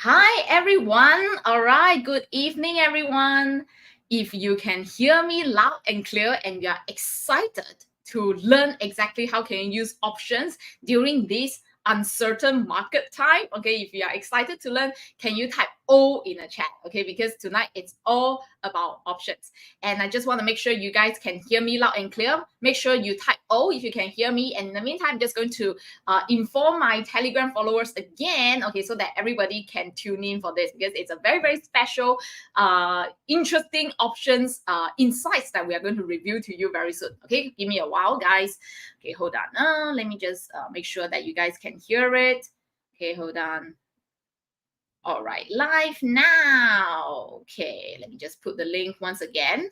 Hi, everyone. All right. Good evening, everyone. If you can hear me loud and clear and you are excited to learn exactly how can you use options during this uncertain market time, okay, if you are excited to learn, can you type O in the chat, okay, because tonight it's all about options. And I just want to make sure you guys can hear me loud and clear. Make sure you type O if you can hear me. And in the meantime, I'm just going to inform my Telegram followers again, okay, so that everybody can tune in for this because it's a very, very special, interesting options insights that we are going to review to you very soon. Okay, give me a while, guys. Okay, hold on. Let me just make sure that you guys can hear it. Okay, hold on. All right, live now. Okay, let me just put the link once again.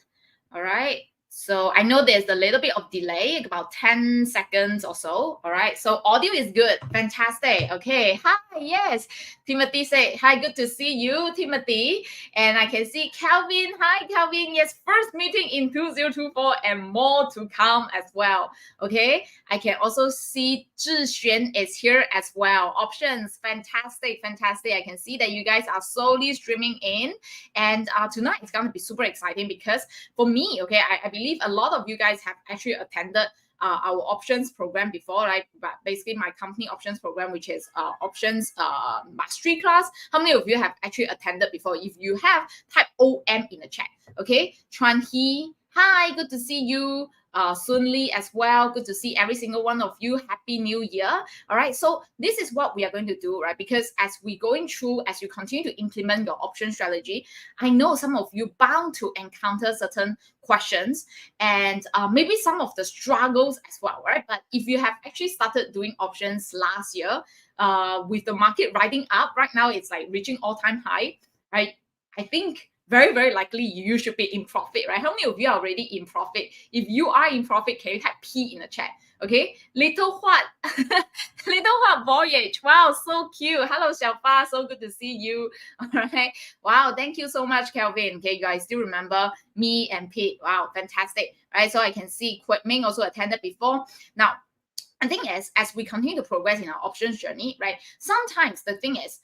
All right. So I know there's a little bit of delay, about 10 seconds or so. All right. So audio is good. Fantastic. Okay. Hi. Yes. Timothy said, hi, good to see you, Timothy. And I can see Calvin. Hi, Calvin. Yes, first meeting in 2024 and more to come as well. Okay. I can also see Zhixuan is here as well. Options. Fantastic. Fantastic. I can see that you guys are slowly streaming in. And tonight it's going to be super exciting because for me, okay, I believe a lot of you guys have actually attended our options program before, right? But basically my company options program, which is options mastery class. How many of you have actually attended before? If you have, type OM in the chat. Okay, Chuan Hee, hi, good to see you. Sun Lee as well. Good to see every single one of you. Happy New Year. All right. So this is what we are going to do, right? Because as we going through, as you continue to implement your option strategy, I know some of you bound to encounter certain questions and maybe some of the struggles as well, right? But if you have actually started doing options last year, with the market riding up, right now it's like reaching all-time high, right? I think very, very likely you should be in profit, right? How many of you are already in profit? If you are in profit, can you type P in the chat? Okay, little what little what voyage. Wow, so cute. Hello, Xiaofa, so good to see you. All right, wow, thank you so much, Kelvin. Okay, you guys still remember me and Pete. Wow, fantastic. All right, so I can see Kwek Ming also attended before. Now, I think as we continue to progress in our options journey, right? Sometimes the thing is,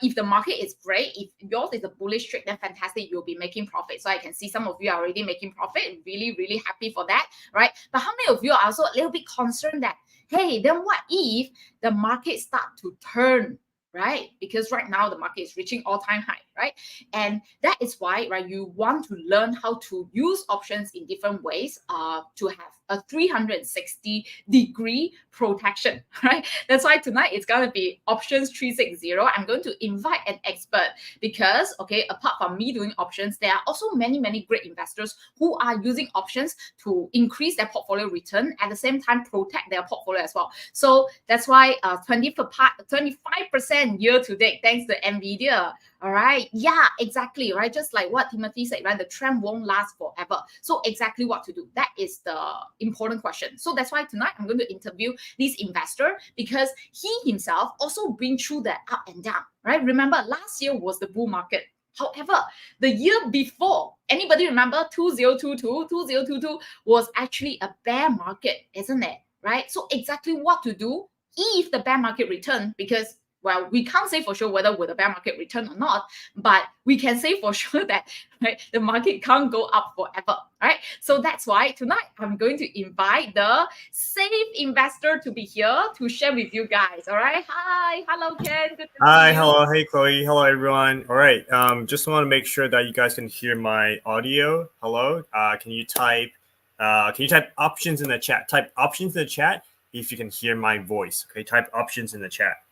if the market is great, if yours is a bullish trade, then fantastic, you'll be making profit. So I can see some of you are already making profit. Really, really happy for that, right? But how many of you are also a little bit concerned that, hey, then what if the market start to turn, right? Because right now the market is reaching all-time high, right? And that is why, right, you want to learn how to use options in different ways to have a 360-degree protection, right? That's why tonight it's going to be options 360. I'm going to invite an expert because, okay, apart from me doing options, there are also many, many great investors who are using options to increase their portfolio return at the same time protect their portfolio as well. So that's why 25% year to date, thanks to NVIDIA. All right. Yeah, exactly. Right. Just like what Timothy said, right? The trend won't last forever. So exactly what to do. That is the important question. So that's why tonight I'm going to interview this investor because he himself also been through the up and down, right? Remember last year was the bull market. However, the year before, anybody remember 2022 was actually a bear market, isn't it? Right. So exactly what to do if the bear market return, because well, we can't say for sure whether will the bear market return or not, but we can say for sure that right, the market can't go up forever, right? So that's why tonight I'm going to invite the safe investor to be here to share with you guys. All right. Hi. Hello, Ken. Good to Hi, see you. hello, hey Chloe, hello everyone. All right, just want to make sure that you guys can hear my audio. Hello, can you type options in the chat? Type options in the chat if you can hear my voice. Okay, type options in the chat.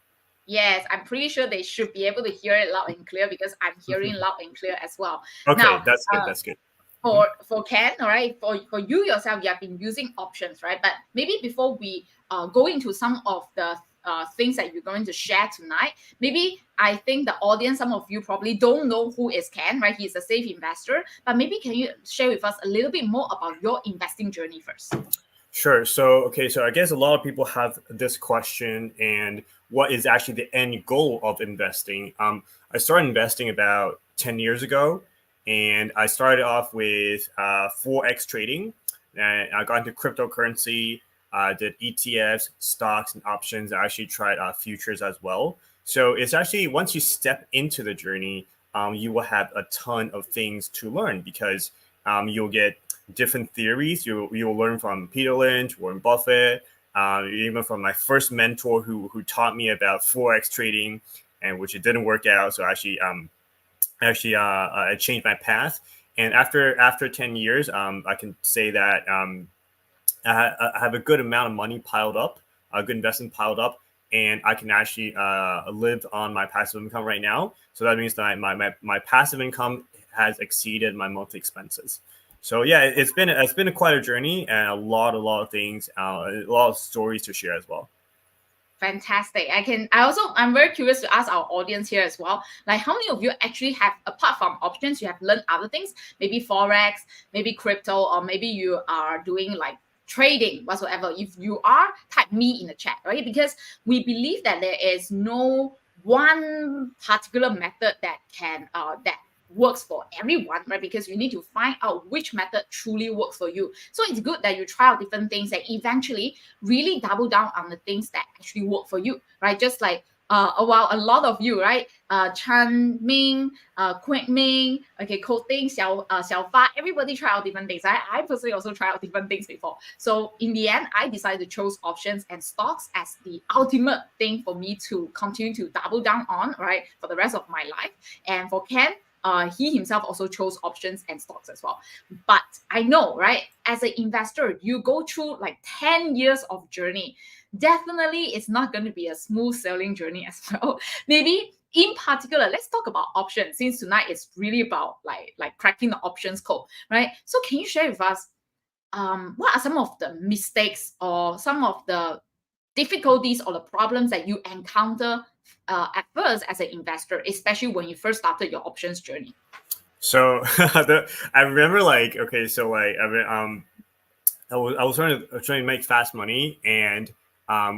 Yes, I'm pretty sure they should be able to hear it loud and clear because I'm hearing loud and clear as well. Okay, Now, that's good. That's good. for Ken, all right, for you yourself, you have been using options, right? But maybe before we go into some of the things that you're going to share tonight, maybe I think the audience, some of you probably don't know who is Ken, right? He's a safe investor, but maybe can you share with us a little bit more about your investing journey first? Sure. So I guess a lot of people have this question, and what is actually the end goal of investing? I started investing about 10 years ago, and I started off with Forex trading, and I got into cryptocurrency. I did ETFs, stocks, and options. I actually tried futures as well. So it's actually once you step into the journey, you will have a ton of things to learn because you'll get different theories. You'll learn from Peter Lynch, Warren Buffett, even from my first mentor who taught me about forex trading, and which it didn't work out. So I changed my path. And after 10 years, I can say that I have a good amount of money piled up, a good investment piled up, and I can actually live on my passive income right now. So that means that my passive income has exceeded my monthly expenses. So yeah, it's been quite a journey and a lot of things, a lot of stories to share as well. Fantastic. I'm very curious to ask our audience here as well. Like, how many of you actually have, apart from options, you have learned other things, maybe forex, maybe crypto, or maybe you are doing like trading whatsoever? If you are, type me in the chat, right? Because we believe that there is no one particular method that can that works for everyone, right? Because you need to find out which method truly works for you. So it's good that you try out different things and eventually really double down on the things that actually work for you, right? Just like while a lot of you, right? Chan Ming, Quick Ming, okay, Coating, Xiao Fa, everybody try out different things. I personally also try out different things before. So in the end, I decided to choose options and stocks as the ultimate thing for me to continue to double down on, right? For the rest of my life. And for Ken, he himself also chose options and stocks as well. But I know, right, as an investor, you go through like 10 years of journey. Definitely, it's not going to be a smooth sailing journey as well. Maybe in particular, let's talk about options since tonight is really about like cracking the options code, right? So can you share with us what are some of the mistakes or some of the difficulties or the problems that you encounter at first as an investor, especially when you first started your options journey? So I remember okay, so I was trying to make fast money, and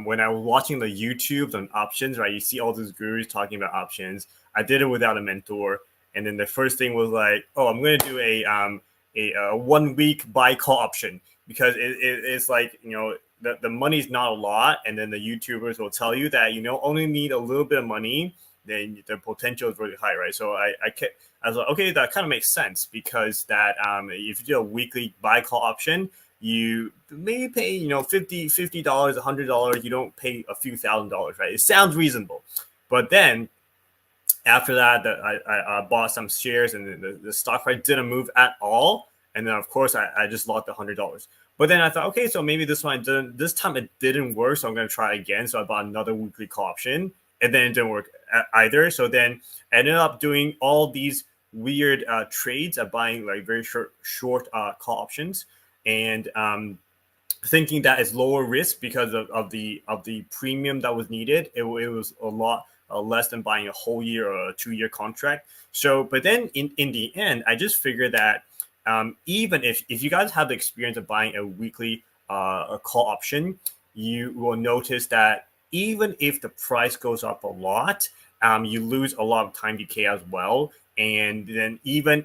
when I was watching the YouTubes on options, right, you see all these gurus talking about options. I did it without a mentor, and then the first thing was like, oh, I'm going to do a 1 week buy call option because it's like the money's not a lot, and then the YouTubers will tell you that only need a little bit of money, then the potential is really high, right? So I was like, okay, that kind of makes sense because that if you do a weekly buy call option, you may pay $50, $100. You don't pay a few $1,000s, right? It sounds reasonable, but then after that, I bought some shares and the stock price didn't move at all, and then of course I just lost $100. But then I thought, okay, so maybe this time it didn't work, so I'm going to try again. So I bought another weekly call option, and then it didn't work either. So then I ended up doing all these weird trades of buying like very short call options, and thinking that it's lower risk because of the premium that was needed. It was a lot less than buying a whole year or a 2-year contract. So, but then in the end, I just figured that even if you guys have the experience of buying a weekly a call option, you will notice that even if the price goes up a lot, you lose a lot of time decay as well. And then even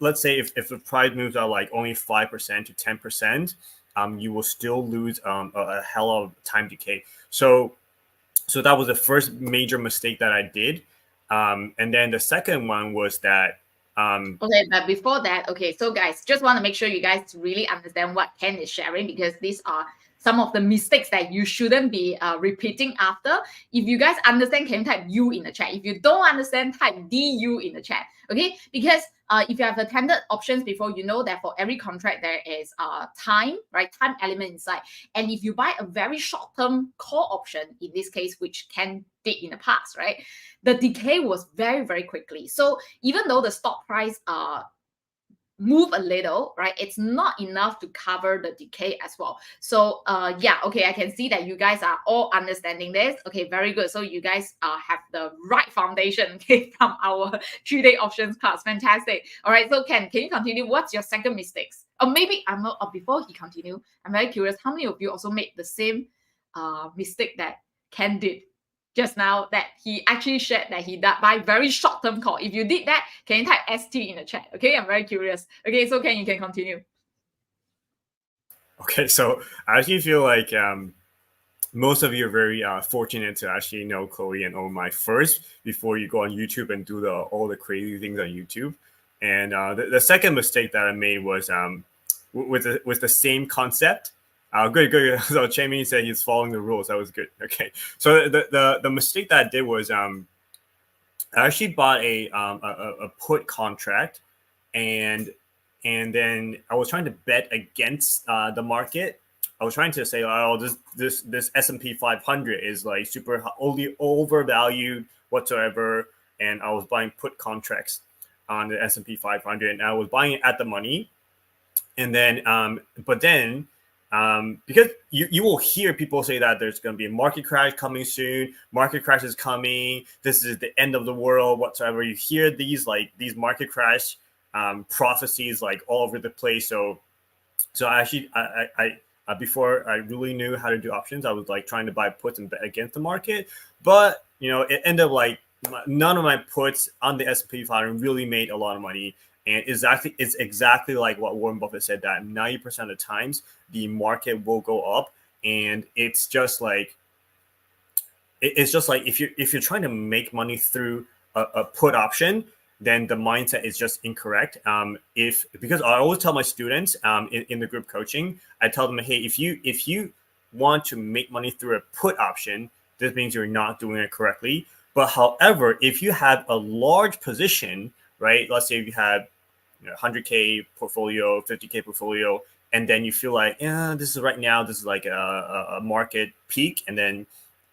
let's say if the price moves out like only 5% to 10%, you will still lose a hell of time decay. So that was the first major mistake that I did. And then the second one was that Okay, but before that, okay, so guys, just want to make sure you guys really understand what Ken is sharing because these are some of the mistakes that you shouldn't be repeating after. If you guys understand, can you type U in the chat? If you don't understand, type DU in the chat. Okay, because if you have attended options before, you know that for every contract there is time, right? Time element inside. And if you buy a very short-term call option, in this case, which Ken did in the past, right? The decay was very, very quickly. So even though the stock price move a little, right, it's not enough to cover the decay as well. So yeah, okay, I can see that you guys are all understanding this. Okay, very good. So you guys have the right foundation, okay, from our 3-day options class. Fantastic. All right, so can you continue? What's your second mistakes? Or maybe I'm not, before he continue, I'm very curious, how many of you also made the same mistake that Ken did just now, that he actually shared that he buy very short-term call? If you did that, can you type ST in the chat? Okay, I'm very curious. Okay, so you can continue. Okay, so I actually feel like most of you are very fortunate to actually know Chloe and Omai first before you go on YouTube and do all the crazy things on YouTube. And the second mistake that I made was with the same concept. Good, good. So Chamie said he's following the rules. That was good. Okay. So the mistake that I did was I actually bought a put contract, and then I was trying to bet against the market. I was trying to say, oh, this S&P 500 is like super only overvalued whatsoever, and I was buying put contracts on the S&P 500, and I was buying it at the money, and then but then because you will hear people say that there's going to be a market crash coming soon, market crash is coming, this is the end of the world whatsoever. You hear these market crash prophecies like all over the place. So I actually before I really knew how to do options, I was like trying to buy puts and bet against the market, but it ended up like none of my puts on the S&P 500 really made a lot of money. And it's exactly like what Warren Buffett said, that 90% of the times the market will go up. And it's just like if you're trying to make money through a put option, then the mindset is just incorrect. If because I always tell my students in the group coaching, I tell them, hey, if you want to make money through a put option, this means you're not doing it correctly. But however, if you have a large position, right? Let's say you have 100K portfolio, 50K portfolio, and then you feel like, yeah, this is right now, this is like a market peak, and then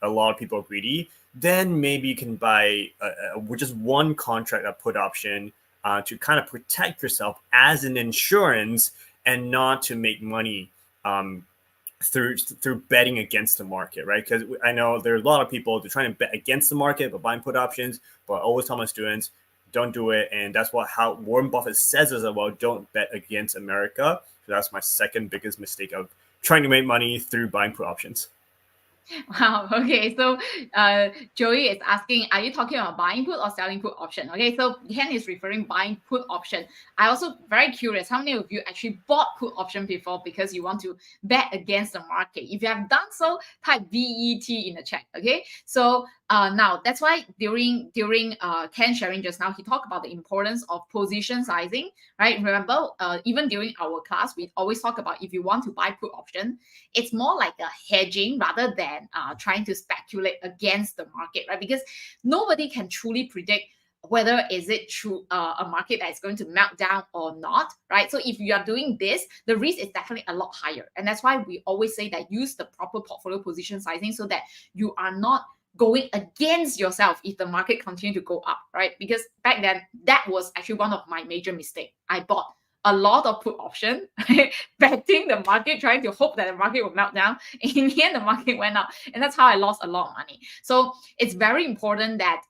a lot of people are greedy, then maybe you can buy just one contract, a put option, to kind of protect yourself as an insurance and not to make money through betting against the market, right? Because I know there's a lot of people, they're trying to bet against the market but buying put options. But I always tell my students, don't do it. And that's how Warren Buffett says as well, don't bet against America. So that's my second biggest mistake of trying to make money through buying put options. Wow. Okay. So, Joey is asking, are you talking about buying put or selling put option? Okay. So Ken is referring buying put option. I also very curious, how many of you actually bought put option before because you want to bet against the market? If you have done so, type VET in the chat. Okay. So now that's why during Ken sharing just now, he talked about the importance of position sizing, right? Remember, even during our class, we always talk about if you want to buy put option, it's more like a hedging rather than trying to speculate against the market, right? Because nobody can truly predict whether is it true a market that is going to melt down or not, right? So if you are doing this, the risk is definitely a lot higher, and that's why we always say that use the proper portfolio position sizing so that you are not going against yourself if the market continue to go up, right? Because back then that was actually one of my major mistakes. I bought a lot of put option, betting the market, trying to hope that the market will melt down. In the end, the market went up, and that's how I lost a lot of money. So it's very important that,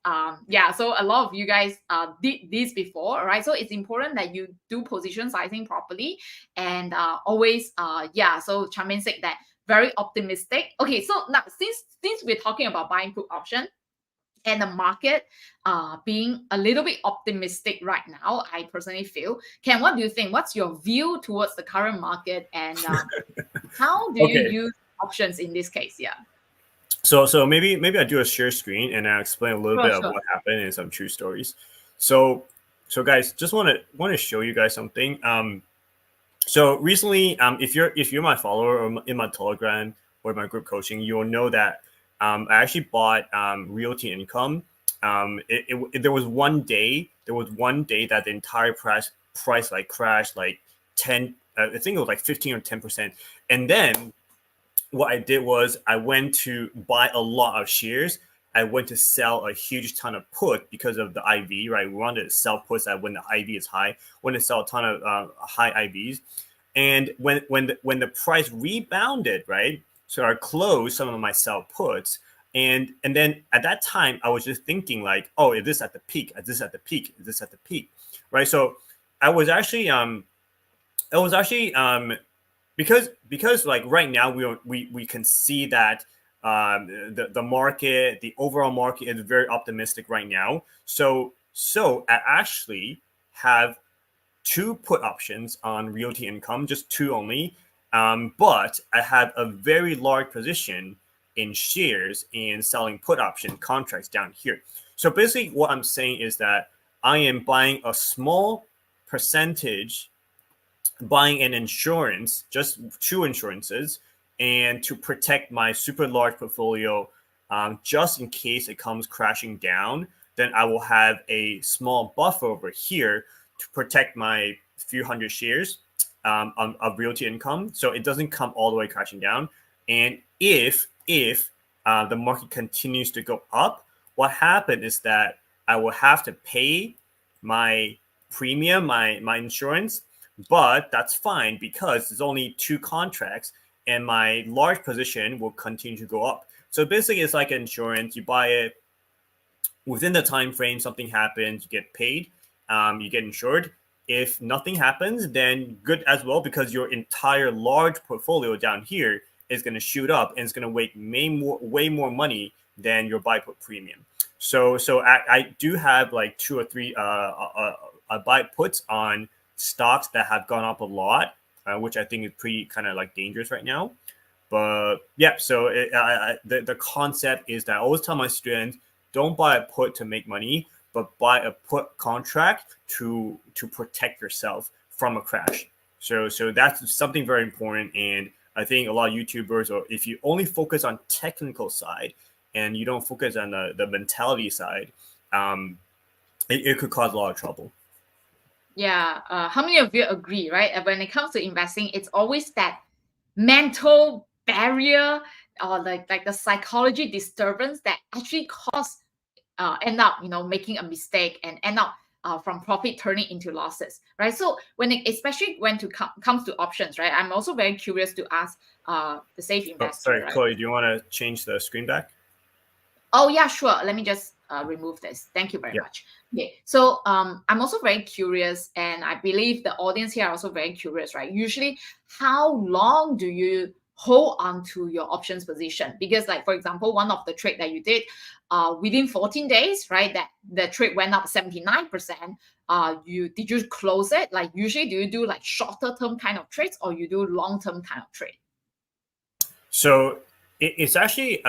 so a lot of you guys did this before, right? So it's important that you do position sizing properly, and always, So Chamin said that very optimistic. Okay, so now since we're talking about buying put option, and the market being a little bit optimistic right now, I personally feel. Ken, what do you think? What's your view towards the current market, and how do you Okay. use options in this case? Yeah. So maybe I do a share screen and I explain a little Sure, bit of sure. what happened and some true stories. So guys, just want to show you guys something. So recently, if you're my follower or in my Telegram or my group coaching, you'll know that I actually bought Realty Income. There was one day that the entire price like crashed like 10. I think it was like 15 or 10%, and then what I did was I went to buy a lot of shares. I went to sell a huge ton of put because of the IV, right? We wanted to sell puts that when the IV is high. We want to sell a ton of high IVs. And when the price rebounded, right? So I closed some of my sell puts. And then at that time, I was just thinking like, oh, is this at the peak? Is this at the peak? Is this at the peak? Right. So I was actually because like right now we can see that the market, the overall market is very optimistic right now. So I actually have two put options on Realty Income, just two only. but I have a very large position in shares and selling put option contracts down here. So basically what I'm saying is that I am buying a small percentage, buying an insurance, just 2 insurances, and to protect my super large portfolio, just in case it comes crashing down, then I will have a small buffer over here to protect my few hundred shares of realty income, so it doesn't come all the way crashing down. And if the market continues to go up, what happened is that I will have to pay my premium, my insurance, but that's fine because there's only 2 contracts and my large position will continue to go up. So basically it's like insurance. You buy it within the time frame, something happens, you get paid, you get insured. If nothing happens, then good as well, because your entire large portfolio down here is going to shoot up and it's going to make way more money than your buy put premium. So I do have like 2 or 3 buy puts on stocks that have gone up a lot, which I think is pretty kind of like dangerous right now. But yeah, so the concept is that I always tell my students, don't buy a put to make money, but buy a put contract to protect yourself from a crash. So that's something very important. And I think a lot of YouTubers, or if you only focus on technical side and you don't focus on the mentality side, it could cause a lot of trouble. Yeah. How many of you agree, right? When it comes to investing, it's always that mental barrier or like the psychology disturbance that actually cause end up making a mistake and end up from profit turning into losses, right? So especially when comes to options, right? I'm also very curious to ask the safe investor. Sorry, right? Chloe, do you want to change the screen back? Oh yeah, sure. Let me just remove this. Thank you very much. Okay, so I'm also very curious, and I believe the audience here are also very curious, right? Usually, how long do you hold on to your options position? Because, like for example, one of the trade that you did, within 14 days, right? That the trade went up 79%. Did you close it? Like usually, do you do like shorter term kind of trades, or you do long term kind of trade? So it's actually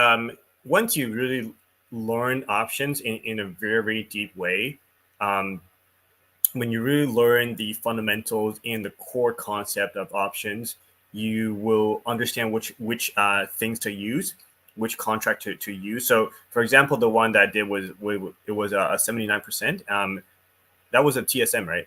once you really learn options in a very deep way, when you really learn the fundamentals and the core concept of options, you will understand which things to use, which contract to use. So, for example, the one that I did was it was a 79%. That was a TSM, right?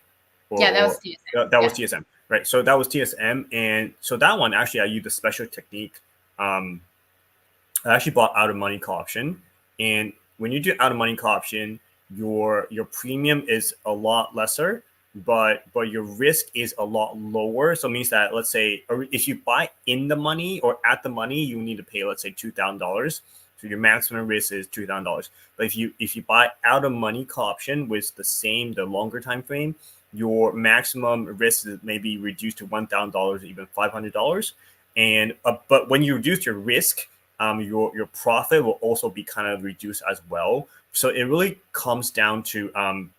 Yeah, that was TSM. That was TSM, right? So that was TSM, and so that one actually I used a special technique. I actually bought out of money call option, and when you do out of money call option, your premium is a lot lesser, but your risk is a lot lower. So it means that, let's say, if you buy in the money or at the money, you need to pay, let's say, $2,000. So your maximum risk is $2,000. But if you buy out of money call option with the longer time frame, your maximum risk is maybe reduced to $1,000, even $500. And but when you reduce your risk, your profit will also be kind of reduced as well. So it really comes down to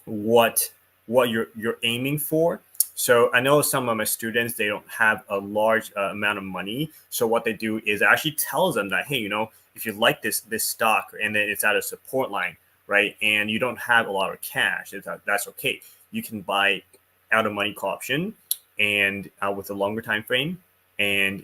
what you're aiming for. So I know some of my students, they don't have a large amount of money. So what they do is actually tells them that, hey, if you like this stock and then it's at a support line, right, and you don't have a lot of cash, that's okay. You can buy out of money call option and with a longer time frame, and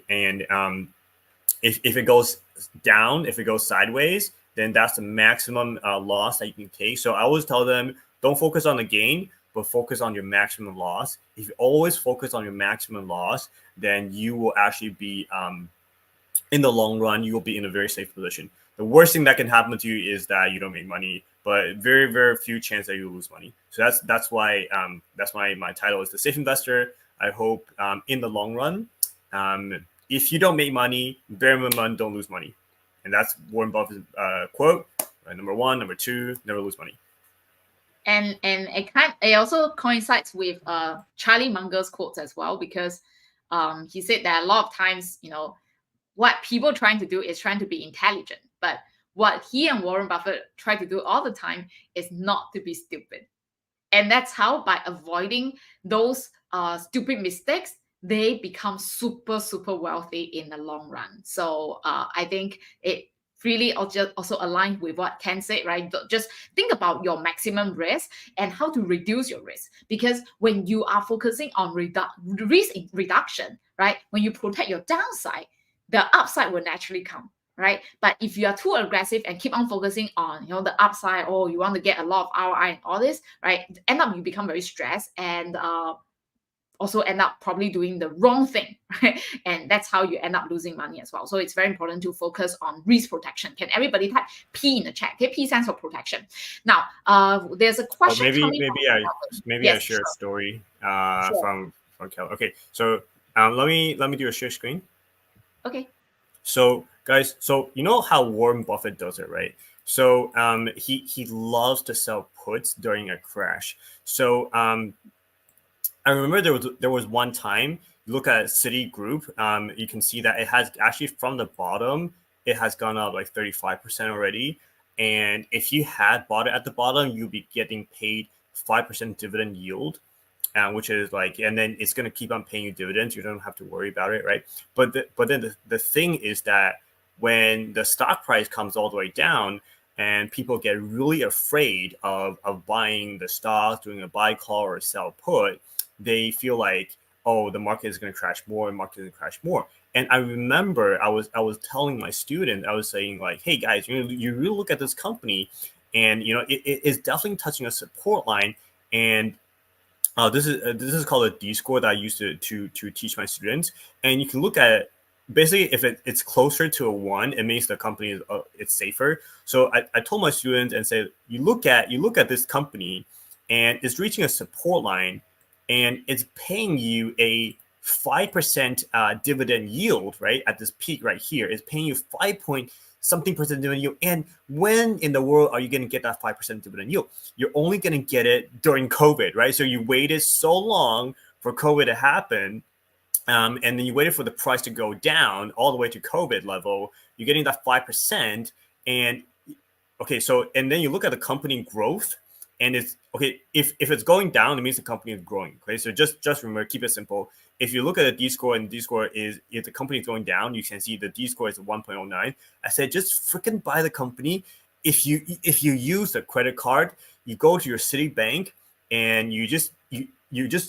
if it goes down, if it goes sideways, then that's the maximum loss that you can take. So I always tell them, don't focus on the gain, but focus on your maximum loss. If you always focus on your maximum loss, then you will actually be, in the long run, you will be in a very safe position. The worst thing that can happen to you is that you don't make money, but very, very few chance that you lose money. So that's why my title is the Safe Investor. I hope in the long run, if you don't make money, bare minimum, don't lose money. And that's Warren Buffett's quote. Number 1, number 2, never lose money. And it also coincides with Charlie Munger's quotes as well, because he said that a lot of times, what people trying to do is trying to be intelligent, but what he and Warren Buffett try to do all the time is not to be stupid. And that's how, by avoiding those stupid mistakes, they become super, super wealthy in the long run. So I think it really also aligned with what Ken said, right? Just think about your maximum risk and how to reduce your risk. Because when you are focusing on risk reduction, right? When you protect your downside, the upside will naturally come, right? But if you are too aggressive and keep on focusing on, the upside, or you want to get a lot of ROI and all this, right? End up you become very stressed and also end up probably doing the wrong thing, right? And that's how you end up losing money as well. So it's very important to focus on risk protection. Can everybody type P in the chat? Okay, P stands for protection. Now, there's a Oh, question maybe coming maybe from I Melvin. maybe I Yes, share a sure, story sure. from Kel. Okay, so let me do a share screen. Okay. So guys, so you know how Warren Buffett does it, right? So he loves to sell puts during a crash. So I remember there was one time, look at Citigroup, you can see that it has actually from the bottom, it has gone up like 35% already. And if you had bought it at the bottom, you'll be getting paid 5% dividend yield, which is like, and then it's going to keep on paying you dividends. You don't have to worry about it, right? But then the thing is that when the stock price comes all the way down and people get really afraid of buying the stock, doing a buy call or a sell put, they feel like, oh, the market is going to crash more, and market is going to crash more. And I remember I was telling my student, I was saying like, hey guys, you really look at this company, and it is definitely touching a support line. And this is called a D score that I used to teach my students, and you can look at it. Basically, if it's closer to a 1, it means the company is it's safer. So I told my students and said, you look at this company, and it's reaching a support line, and it's paying you a 5% dividend yield, right? At this peak right here, it's paying you 5 point something percent dividend yield. And when in the world are you going to get that 5% dividend yield? You're only going to get it during COVID, right? So you waited so long for COVID to happen, and then you waited for the price to go down all the way to COVID level. You're getting that 5%, and okay, so and then you look at the company growth, and it's okay. If it's going down, it means the company is growing. Okay, so just remember, keep it simple. If you look at the D score, and D score is, if the company is going down, you can see the D score is 1.09. I said just freaking buy the company. If you use the credit card, you go to your Citibank, and you just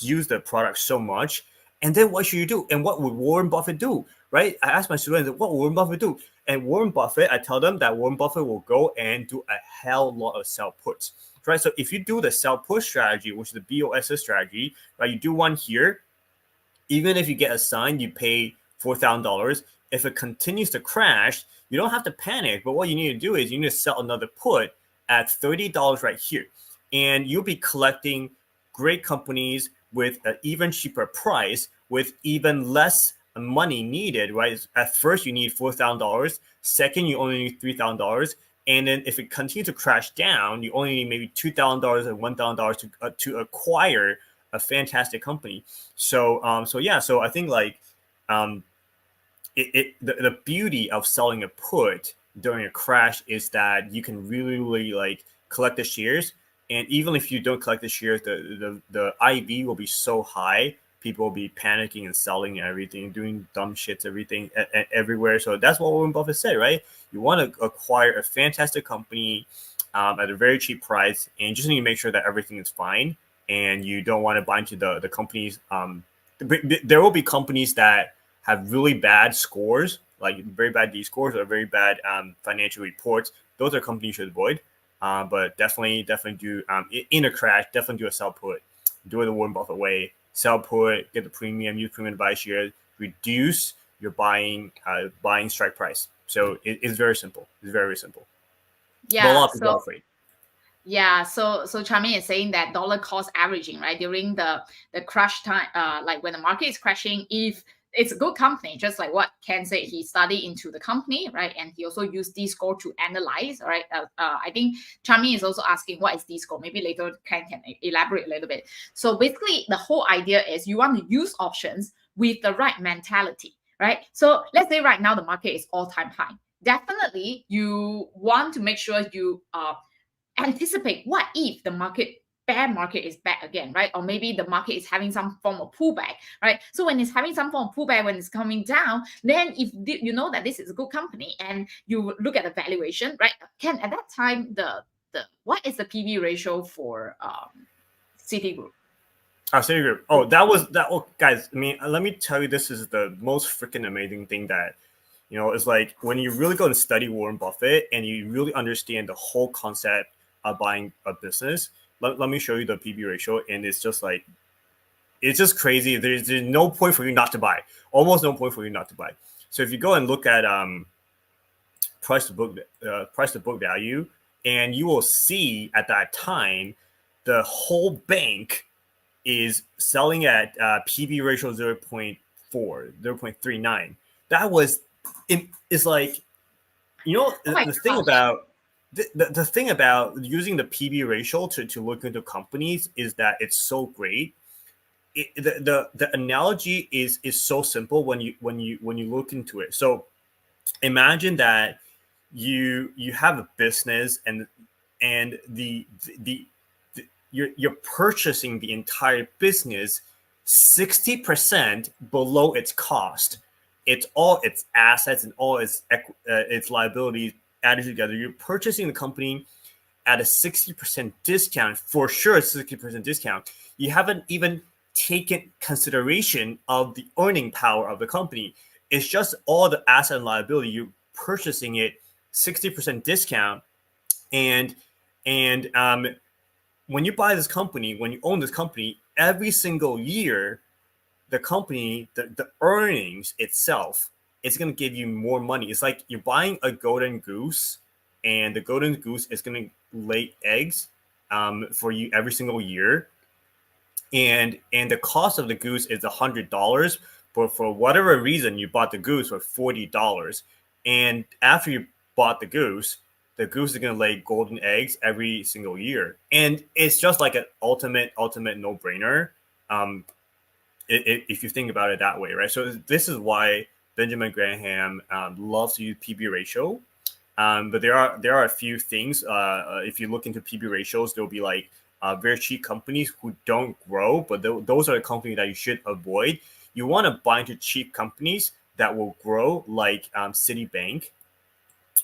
use the product so much. And then what should you do? And what would Warren Buffett do? Right? I asked my students, what would Warren Buffett do? And Warren Buffett, I tell them that Warren Buffett will go and do a hell lot of sell puts, right? So if you do the sell put strategy, which is the BOSS strategy, right? You do one here, even if you get assigned, you pay $4,000. If it continues to crash, you don't have to panic. But what you need to do is you need to sell another put at $30 right here, and you'll be collecting great companies with an even cheaper price, with even less money needed, right? At first, you need $4,000. Second, you only need $3,000. And then if it continues to crash down, you only need maybe $2,000 and $1,000 to acquire a fantastic company. So I think like um, the beauty of selling a put during a crash is that you can really like collect the shares, and even if you don't collect the shares, the IV will be so high, people will be panicking and selling and everything, doing dumb shits, everything everywhere. So that's what Warren Buffett said, right? You want to acquire a fantastic company at a very cheap price, and you just need to make sure that everything is fine, and you don't want to buy into the companies. There will be companies that have really bad scores, like very bad D scores or very bad financial reports. Those are companies you should avoid. But definitely do in a crash, definitely do a sell put. Do it the Warren Buffett way. Sell put, get the premium, use premium to buy shares, reduce your buying strike price. So it's very simple. It's very simple. But a Yeah. lot of people are So afraid. yeah, so Charmaine is saying that dollar cost averaging, right? During the crash time, like when the market is crashing, if it's a good company, just like what Ken said, he studied into the company, right? And he also used D score to analyze, right? I think Charmaine is also asking what is D score. Maybe later Ken can elaborate a little bit. So basically, the whole idea is you want to use options with the right mentality, right? So let's say right now the market is all-time high. Definitely, you want to make sure you anticipate what if the market bear market is back again, right? Or maybe the market is having some form of pullback, right? So when it's having some form of pullback, when it's coming down, then if you know that this is a good company and you look at the valuation, right? Can at that time the what is the PB ratio for Citigroup? Citigroup. Oh, that was that. Oh, guys, I mean, let me tell you, this is the most freaking amazing thing that, it's like when you really go and study Warren Buffett and you really understand the whole concept of buying a business. Let me show you the PB ratio, and it's just like, it's just crazy. There's no point for you not to buy. Almost no point for you not to buy. So if you go and look at price to book value, and you will see at that time the whole bank is selling at PB ratio 0.4, 0.39. That was, it's like, Oh my the thing gosh. about the thing about using the PB ratio to look into companies is that it's so great. The analogy is so simple when you look into it. So imagine that you have a business, and the you're purchasing the entire business 60% below its cost. It's all its assets and all its liabilities added together. You're purchasing the company at a 60% discount, for sure, 60% discount. You haven't even taken consideration of the earning power of the company. It's just all the asset and liability. You're purchasing it 60% discount, and when you buy this company, when you own this company, every single year, the company, the earnings itself, is going to give you more money. It's like you're buying a golden goose, and the golden goose is going to lay eggs for you every single year. And the cost of the goose is $100, but for whatever reason, you bought the goose for $40. And after you bought the goose is going to lay golden eggs every single year. And it's just like an ultimate no-brainer. If you think about it that way, right? So this is why Benjamin Graham loves to use PB ratio. But there are a few things. If you look into PB ratios, there'll be like very cheap companies who don't grow, but those are the companies that you should avoid. You want to buy into cheap companies that will grow, like Citibank,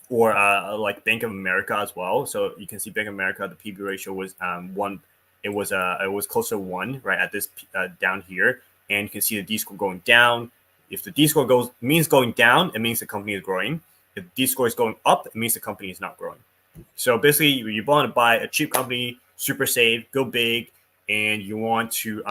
or like Bank of America as well. So you can see Bank of America, the PB ratio was one. It was close to one, right, at this down here, and you can see the D score going down. If the D score means going down, it means the company is growing. If the D score is going up, it means the company is not growing. So basically, you want to buy a cheap company, super safe, go big, and you want to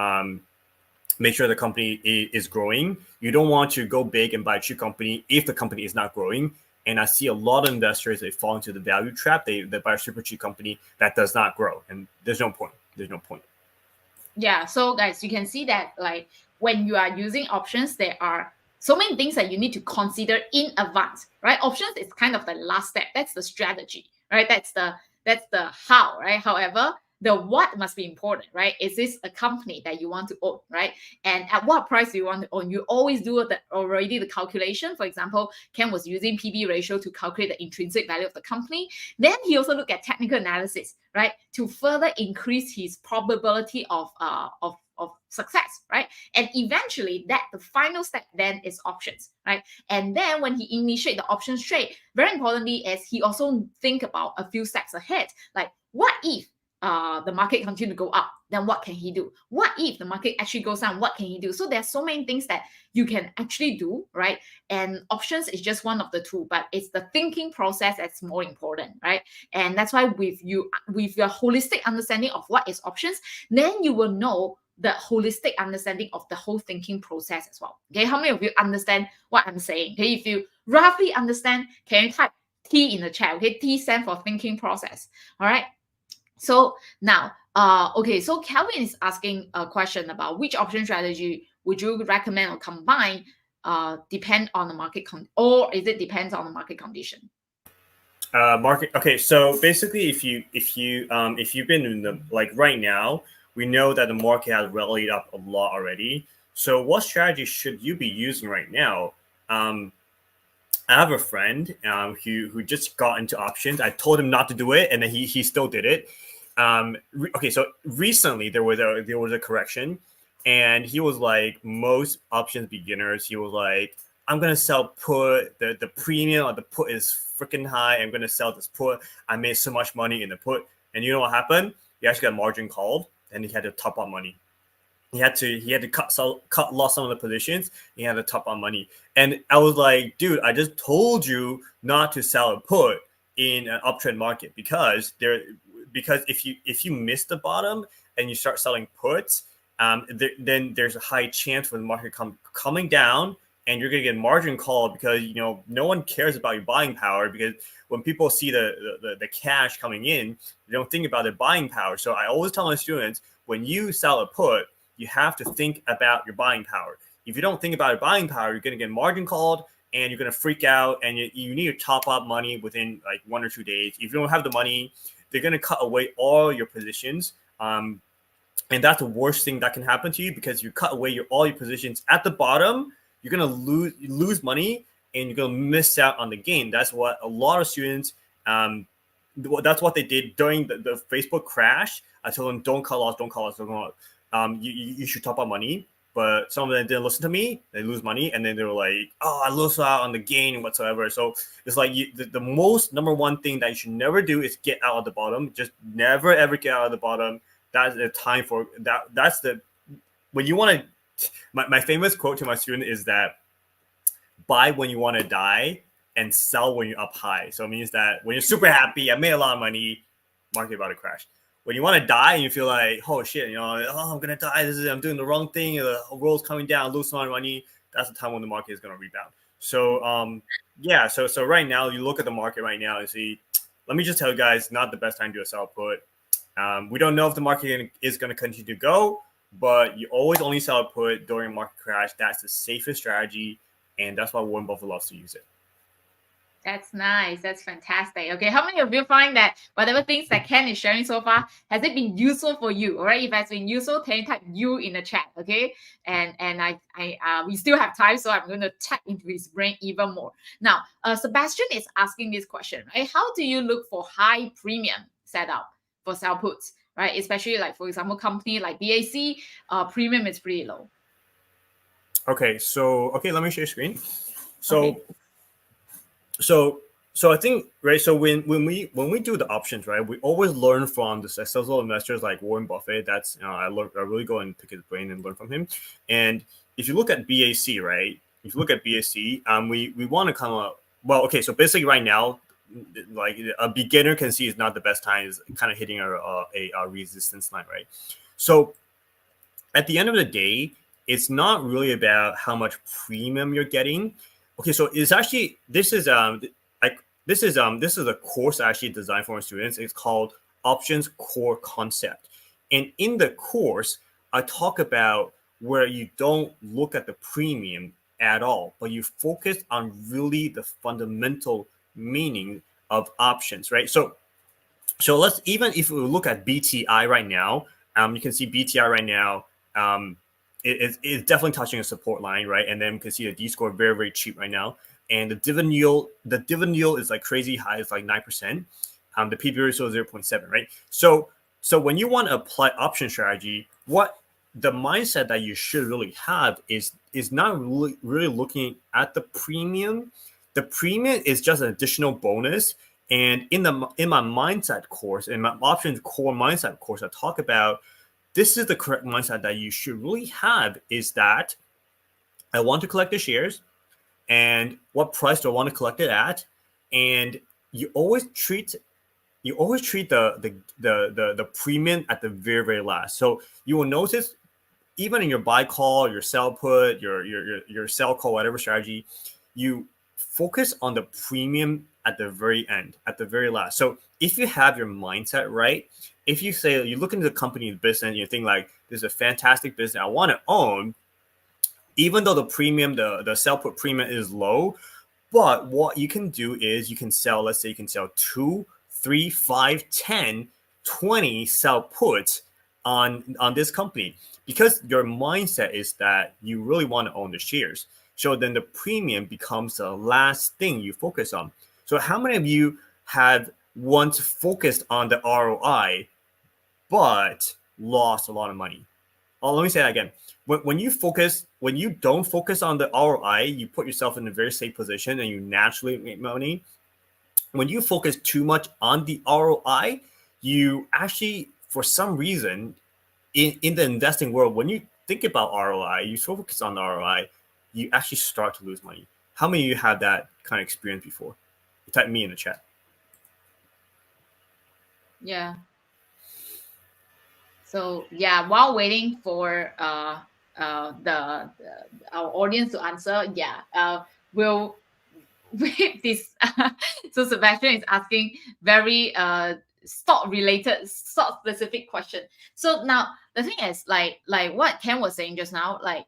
make sure the company is growing. You don't want to go big and buy a cheap company if the company is not growing. And I see a lot of investors, they fall into the value trap. They buy a super cheap company that does not grow, and there's no point. There's no point. Yeah. So guys, you can see that like when you are using options, there are so many things that you need to consider in advance, right? Options is kind of the last step. That's the strategy, right? That's the how, right? However, the what must be important, right? Is this a company that you want to own, right? And at what price do you want to own? You always do the calculation. For example, Ken was using PB ratio to calculate the intrinsic value of the company. Then he also looked at technical analysis, right, to further increase his probability of success, right? And eventually, the final step then is options, right? And then when he initiate the options trade, very importantly, is he also think about a few steps ahead, like what if the market continue to go up, then what can he do? What if the market actually goes down? What can he do? So there's so many things that you can actually do, right? And options is just one of the two, but it's the thinking process that's more important, right? And that's why with your holistic understanding of what is options, then you will know the holistic understanding of the whole thinking process as well. Okay, how many of you understand what I'm saying? Okay, if you roughly understand, can you type T in the chat? Okay, T stands for thinking process. All right. So now, okay, so Calvin is asking a question about which option strategy would you recommend or combine, depend on the market or is it depends on the market condition? Market. Okay, so basically, if you've been in the, like, right now, we know that the market has rallied up a lot already. So what strategy should you be using right now? I have a friend who just got into options. I told him not to do it, and then he still did it. Okay, so recently there was a correction, and he was like most options beginners. He was like, I'm gonna sell put. The premium of the put is freaking high. I'm gonna sell this put. I made so much money in the put, and you know what happened? He actually got margin called, and he had to top up money. He had to cut loss some of the positions. He had to top on money, and I was like, dude, I just told you not to sell a put in an uptrend market because if you miss the bottom and you start selling puts, then there's a high chance for the market coming down, and you're gonna get margin called because no one cares about your buying power because when people see the cash coming in, they don't think about their buying power. So I always tell my students when you sell a put, you have to think about your buying power. If you don't think about your buying power, you're going to get margin called and you're going to freak out, and you need to top up money within like 1 or 2 days. If you don't have the money, they're going to cut away all your positions. And that's the worst thing that can happen to you because you cut away all your positions at the bottom, you're going to lose money and you're going to miss out on the gain. That's what a lot of students, that's what they did during the Facebook crash. I told them, don't cut loss, don't cut loss, don't cut loss. You should top up money, but some of them didn't listen to me. They lose money, and then they were like, "Oh, I lose out on the gain whatsoever." So it's like the most number one thing that you should never do is get out of the bottom. Just never ever get out of the bottom. That's the time for that. That's the when you want to. My famous quote to my student is that buy when you want to die and sell when you're up high. So it means that when you're super happy, I made a lot of money, market about to crash. When you want to die and you feel like, oh shit, I'm gonna die. I'm doing the wrong thing. The world's coming down, lose some money. That's the time when the market is gonna rebound. So yeah. So right now, you look at the market right now and see. Let me just tell you guys, not the best time to do a sell put. We don't know if the market is gonna continue to go, but you always only sell a put during a market crash. That's the safest strategy, and that's why Warren Buffett loves to use it. That's nice. That's fantastic. Okay, how many of you find that whatever things that Ken is sharing so far, has it been useful for you? All right, if it has been useful, can you type "you" in the chat? Okay, and we still have time, so I'm going to tap into his brain even more. Now, Sebastian is asking this question, right? How do you look for high premium setup for sell puts, right? Especially like for example, company like BAC, premium is pretty low. Okay, let me share screen. Okay. So I think right. So when we do the options, right, we always learn from the successful investors like Warren Buffett. That's I really go and pick his brain and learn from him. And if you look at BAC, right, if you look at BAC, we want to come up. Well, okay, so basically right now, like a beginner can see is not the best time. Is kind of hitting a resistance line, right? So at the end of the day, it's not really about how much premium you're getting. Okay, so it's actually this is a course I actually designed for my students. It's called Options Core Concept, and in the course, I talk about where you don't look at the premium at all, but you focus on really the fundamental meaning of options, right? So let's even if we look at BTI right now, you can see BTI right now. It's definitely touching a support line, right? And then we can see the D score very, very cheap right now. And the dividend yield is like crazy high. It's like 9%. The PB ratio is 0.7, right? So when you want to apply option strategy, what the mindset that you should really have is not really looking at the premium. The premium is just an additional bonus. And in my mindset course, in my options core mindset course, I talk about this is the correct mindset that you should really have is that I want to collect the shares and what price do I want to collect it at? And you always treat the premium at the very, very last. So you will notice even in your buy call, your sell put, your sell call, whatever strategy, you focus on the premium at the very end, at the very last. So if you have your mindset right, if you say you look into the company's business and you think like this is a fantastic business I want to own, even though the premium, the sell put premium is low, but what you can do is you can sell, let's say you can sell 2, 3, 5, 10, 20 sell puts on this company because your mindset is that you really want to own the shares. So then the premium becomes the last thing you focus on. So how many of you have once focused on the ROI, but lost a lot of money. Oh, let me say that again. When you don't focus on the ROI, you put yourself in a very safe position and you naturally make money. When you focus too much on the ROI, you actually, for some reason, in the investing world, when you think about ROI, you focus on the ROI, you actually start to lose money. How many of you have that kind of experience before? Type me in the chat. Yeah. So yeah, while waiting for the our audience to answer, we'll with this. So Sebastian is asking very stock related, stock specific question. So now the thing is, like what Ken was saying just now, like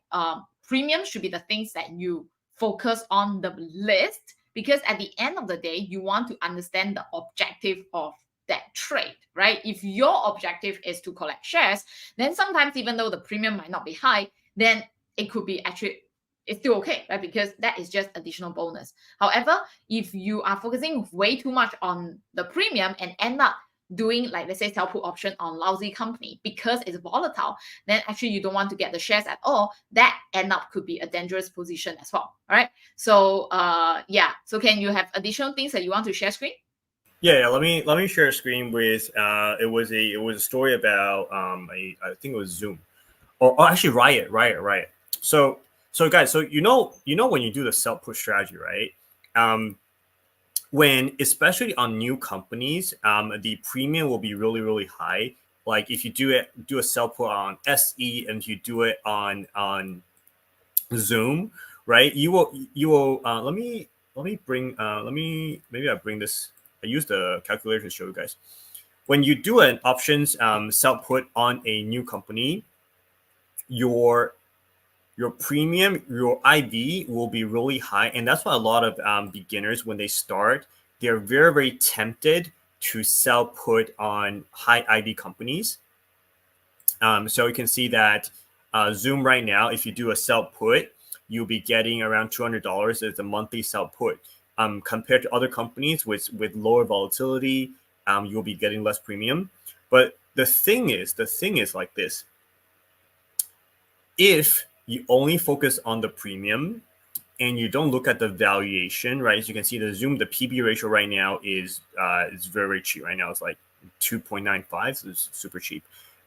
premium should be the things that you focus on the list, because at the end of the day you want to understand the objective of that trade, right? If your objective is to collect shares, then sometimes even though the premium might not be high, then it could be actually, it's still okay, right? Because that is just additional bonus. However, if you are focusing way too much on the premium and end up doing, like, let's say sell put option on lousy company because it's volatile, then actually you don't want to get the shares at all. That end up could be a dangerous position as well. All right. So so can you have additional things that you want to share screen? Yeah. Let me share a screen with. It was a story about I think it was Zoom, or actually Riot. So guys, so when you do the sell put strategy, right? When especially on new companies, the premium will be really high. Like if you do a sell put on SE and you do it on Zoom, right? You will let me bring let me maybe I bring this. I use the calculator to show you guys. When you do an options sell put on a new company, your premium, your IV will be really high, and that's why a lot of beginners, when they start, they're very tempted to sell put on high IV companies. So you can see that Zoom right now, if you do a sell put, you'll be getting around $200 as a monthly sell put. Compared to other companies with lower volatility, you'll be getting less premium. But the thing is like this: if you only focus on the premium and you don't look at the valuation, right? As you can see, the Zoom, the PB ratio right now is very cheap. Right now, it's like 2.95, so it's super cheap.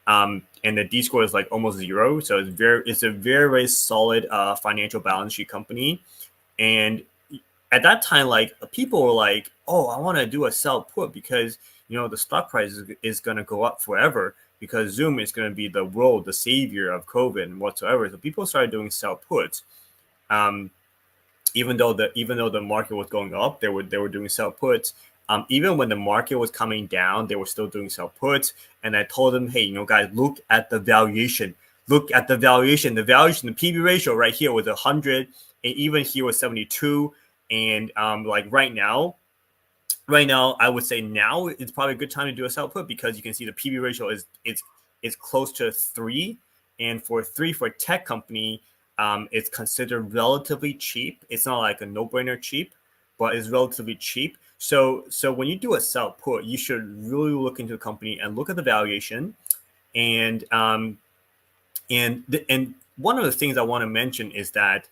And the D score is like almost zero, so it's a very solid financial balance sheet company. And at that time, like people were like, "Oh, I want to do a sell put because the stock price is going to go up forever because Zoom is going to be the world, the savior of COVID and whatsoever." So people started doing sell puts. Even though the market was going up, they were doing sell puts. Even when the market was coming down, they were still doing sell puts. And I told them, hey, guys, look at the valuation. Look at the valuation. The valuation, the PB ratio right here was 100, and even here was 72. And like right now, I would say now it's probably a good time to do a sell put because you can see the PB ratio is close to 3, and for 3 for a tech company, it's considered relatively cheap. It's not like a no-brainer cheap, but it's relatively cheap. So when you do a sell put, you should really look into the company and look at the valuation. And and one of the things I want to mention is that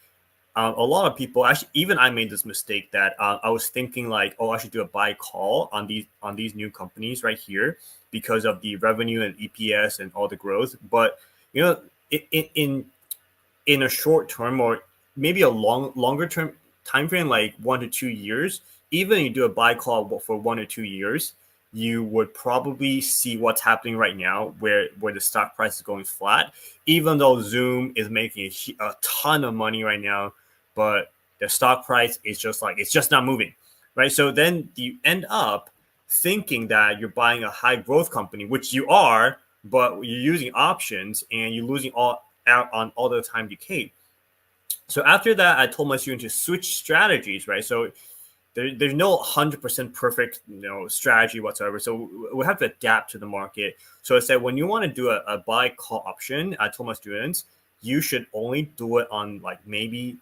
a lot of people, actually, even I made this mistake that I was thinking like, oh, I should do a buy call on these new companies right here because of the revenue and EPS and all the growth. But in a short term or maybe a longer term time frame, like 1 to 2 years, even if you do a buy call for 1 or 2 years, you would probably see what's happening right now where the stock price is going flat, even though Zoom is making a ton of money right now, but the stock price is it's just not moving, right? So then you end up thinking that you're buying a high growth company, which you are, but you're using options and you're losing all out on all the time decay. So after that, I told my students to switch strategies, right? So there's no 100% perfect strategy whatsoever. So we have to adapt to the market. So I said, when you want to do a buy call option, I told my students, you should only do it on like maybe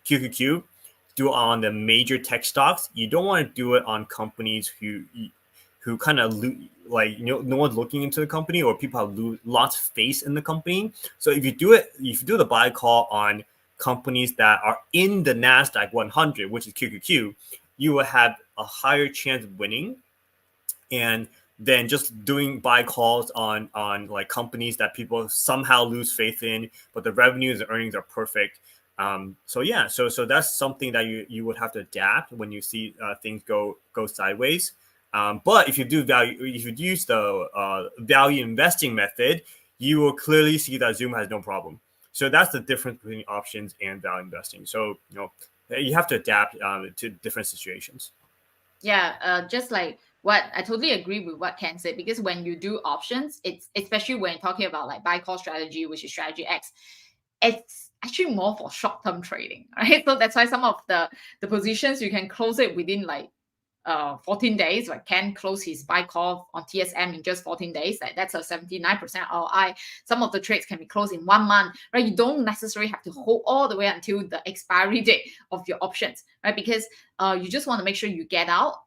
do it on the major tech stocks. You don't want to do it on companies who kind of like no one's looking into the company, or people have lots of faith in the company. So if you do the buy call on companies that are in the Nasdaq 100, which is QQQ, you will have a higher chance of winning, and then just doing buy calls on like companies that people somehow lose faith in, but the revenues and earnings are perfect. So yeah, so that's something that you would have to adapt when you see things go sideways. But if you use the value investing method, you will clearly see that Zoom has no problem. So that's the difference between options and value investing. So you have to adapt to different situations. Yeah, just like what I totally agree with what Ken said, because when you do options, it's especially when talking about like buy call strategy, which is strategy X, it's actually more for short-term trading, right? So that's why some of the positions you can close it within like 14 days. Like Ken close his buy call on TSM in just 14 days. That's a 79% ROI. Some of the trades can be closed in 1 month, right? You don't necessarily have to hold all the way until the expiry date of your options, right? Because you just want to make sure you get out,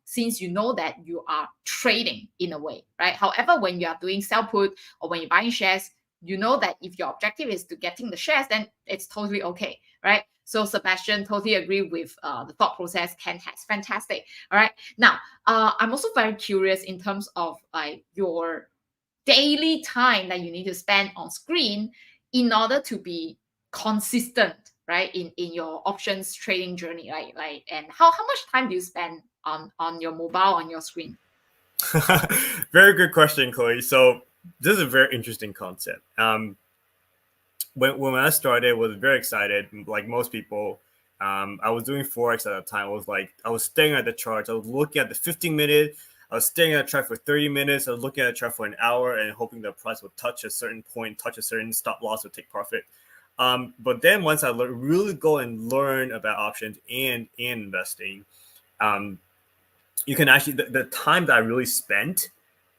since you know that you are trading in a way, right? However, when you are doing sell put or when you're buying shares, you know that if your objective is to getting the shares, then it's totally okay, right? So Sebastian, totally agree with the thought process Ken has. Fantastic. All right. Now, I'm also very curious in terms of like your daily time that you need to spend on screen in order to be consistent, right? In your options trading journey, right? Like, and how much time do you spend on your mobile, on your screen? Very good question, Chloe. So this is a very interesting concept. When I started, I was very excited. Like most people, I was doing forex at the time. I was staring at the charts. I was looking at the 15-minute. I was staring at the chart for 30 minutes. I was looking at the chart for an hour and hoping the price would touch a certain point, touch a certain stop loss, or take profit. But then once I really go and learn about options and investing, um, you can actually the time that I really spent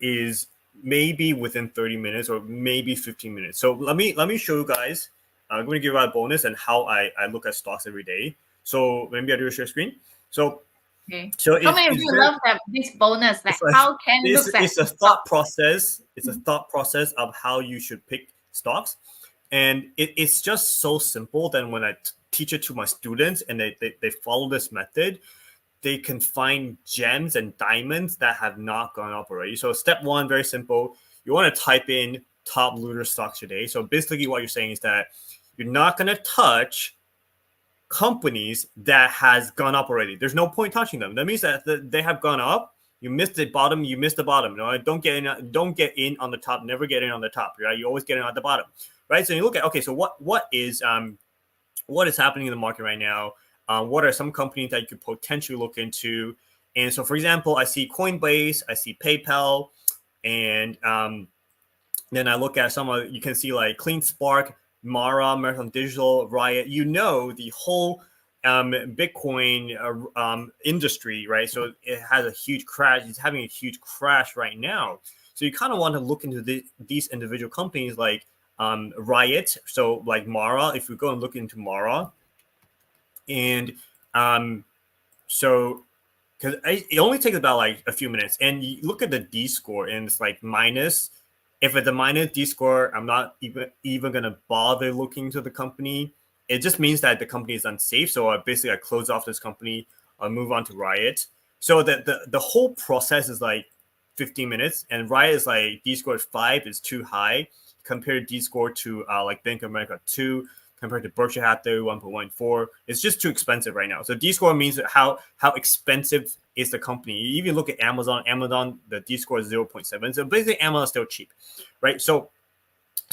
is maybe within 30 minutes or maybe 15 minutes. So let me show you guys. I'm going to give out a bonus and how I look at stocks every day. So maybe I do a share screen. So Okay. so How many of it's you very love that this bonus that it's like how Ken looks at it's a stock? thought process. It's a thought process of how you should pick stocks, and it's just so simple. Then when I teach it to my students and they follow this method, they can find gems and diamonds that have not gone up already. So step one, very simple. You want to type in top looter stocks today. So basically what you're saying is that you're not going to touch companies that has gone up already. There's no point touching them. That means that they have gone up. You missed the bottom. You missed the bottom. No, don't get in. Don't get in on the top. Never get in on the top. Right? You always get in at the bottom. Right? So you look at, okay. So what is happening in the market right now? What are some companies that you could potentially look into? And so, for example, I see Coinbase, I see PayPal, and then I look at some of, you can see like CleanSpark, Mara, Marathon Digital, Riot. The whole Bitcoin industry, right? So it has a huge crash. It's having a huge crash right now. So you kind of want to look into these individual companies like Riot. So like Mara, if we go and look into Mara, and so because it only takes about like a few minutes, and you look at the D score, and it's like minus. If it's a minus D score, I'm not even gonna bother looking to the company. It just means that the company is unsafe. So I close off this company. I'll move on to Riot. So the whole process is like 15 minutes, and Riot is like D score 5 is too high compared to D score to like Bank of America 2 compared to Berkshire Hathaway 1.14. It's just too expensive right now. So D score means how expensive is the company. You even look at Amazon, the D score is 0.7. So basically Amazon is still cheap, right? So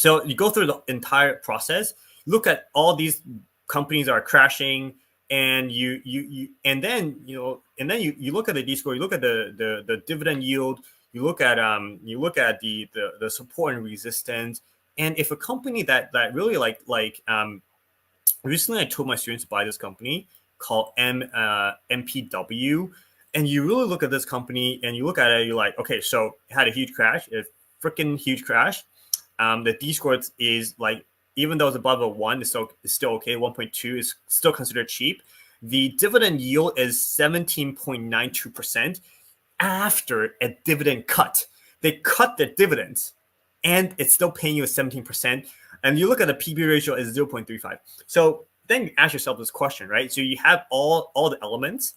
you go through the entire process, look at all these companies that are crashing, and you then you look at the D score, you look at the dividend yield, you look at the support and resistance. And if a company that really recently I told my students to buy this company called MPW, and you really look at this company and you look at it, you're like, okay, so it had a huge crash, a freaking huge crash. The D score is like, even though it's above a 1, it's still okay. 1.2 is still considered cheap. The dividend yield is 17.92%. after a dividend cut. They cut their dividends, and it's still paying you 17%. And you look at the PB ratio is 0.35. So then you ask yourself this question, right? So you have all the elements.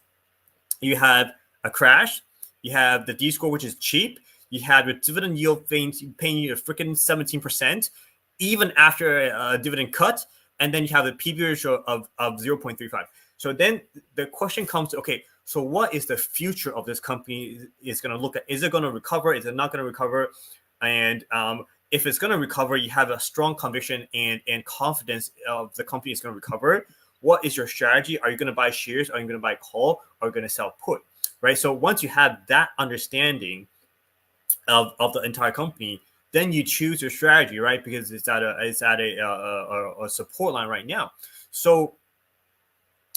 You have a crash. You have the D score, which is cheap. You have your dividend yield paying you a freaking 17%, even after a dividend cut. And then you have the PB ratio of 0.35. So then the question comes to, okay, so what is the future of this company is going to look at? Is it going to recover? Is it not going to recover? And if it's going to recover, you have a strong conviction and confidence of the company is going to recover. What is your strategy? Are you going to buy shares? Are you going to buy call? Are you going to sell put? Right. So once you have that understanding of the entire company, then you choose your strategy, right? Because it's at a support line right now. So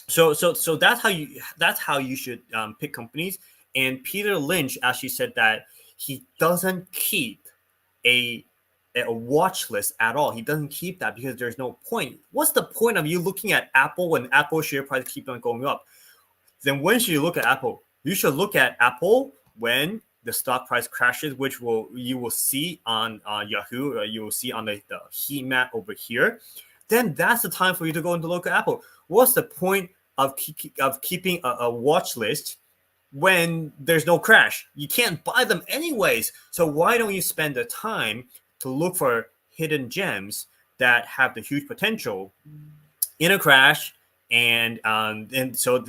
that's how you should pick companies. And Peter Lynch actually said that he doesn't keep a watch list at all. He doesn't keep that because there's no point. What's the point of you looking at Apple when Apple share price keeps on going up? Then when should you look at Apple? You should look at Apple when the stock price crashes, which you will see on Yahoo, or you will see on the heat map over here. Then that's the time for you to go and look at Apple. What's the point of keeping a watch list when there's no crash? You can't buy them anyways. So why don't you spend the time to look for hidden gems that have the huge potential in a crash? And so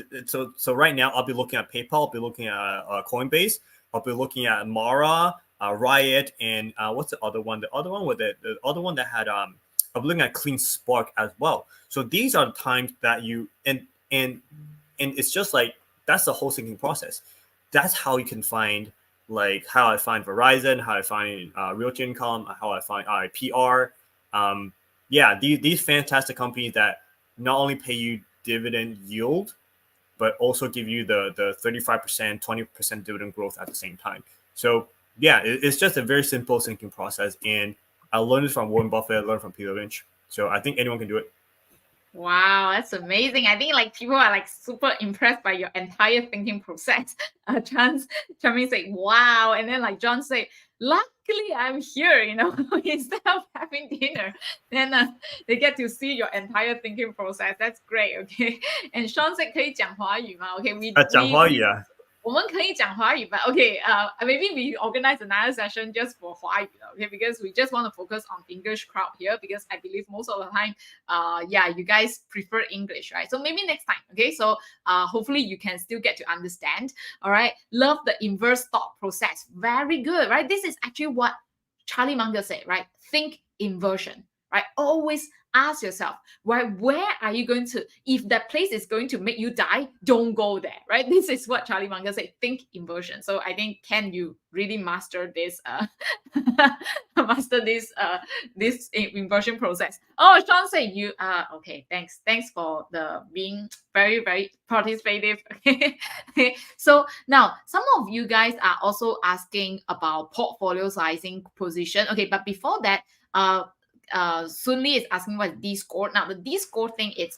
right now I'll be looking at PayPal, I'll be looking at Coinbase, I'll be looking at Mara, Riot, and what's the other one? The other one that had I'm looking at Clean Spark as well. So these are the times that you and it's just like that's the whole thinking process. That's how you can find, like how I find Verizon, how I find Realty Income, how I find IIPR. These fantastic companies that not only pay you dividend yield, but also give you the 35%, 20% dividend growth at the same time. So yeah, it's just a very simple thinking process. And I learned it from Warren Buffett, I learned from Peter Lynch. So I think anyone can do it. Wow, that's amazing. I think like people are like super impressed by your entire thinking process. Charmaine say, wow. And then like John say, luckily I'm here, instead of having dinner. Then they get to see your entire thinking process. That's great. Okay. And Sean said, 可以讲华语吗? Okay, 讲华语啊。我们可以讲华语, but okay, maybe we organize another session just for 华语, okay? Because we just want to focus on English crowd here, because I believe most of the time, you guys prefer English, right? So maybe next time, okay? So hopefully you can still get to understand, all right? Love the inverse thought process. Very good, right? This is actually what Charlie Munger said, right? Think inversion, right? Always ask yourself, right, where are you going to, if that place is going to make you die, don't go there, right? This is what Charlie Munger said, think inversion. So I think, can you really master this this inversion process? Oh, Sean said you okay, thanks for the being very, very participative. Okay. So now some of you guys are also asking about portfolio sizing position. Okay, but before that, Sun Lee is asking what is D score. Now the D score thing, it's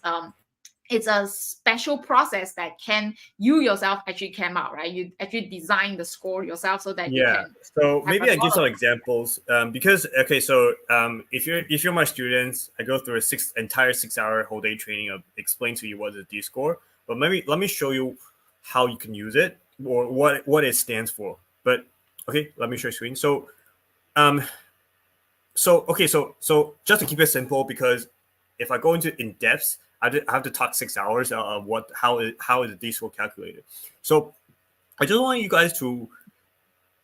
a special process that you yourself actually came out, right? You actually design the score yourself so that you can. So maybe I give some examples because okay, so if you're my students, I go through a entire 6-hour whole day training of explain to you what is D score. But maybe let me show you how you can use it or what it stands for. But okay, let me show you screen. So So just to keep it simple, because if I go into in depth, I have to talk 6 hours of how is the D score calculated. So I just want you guys to,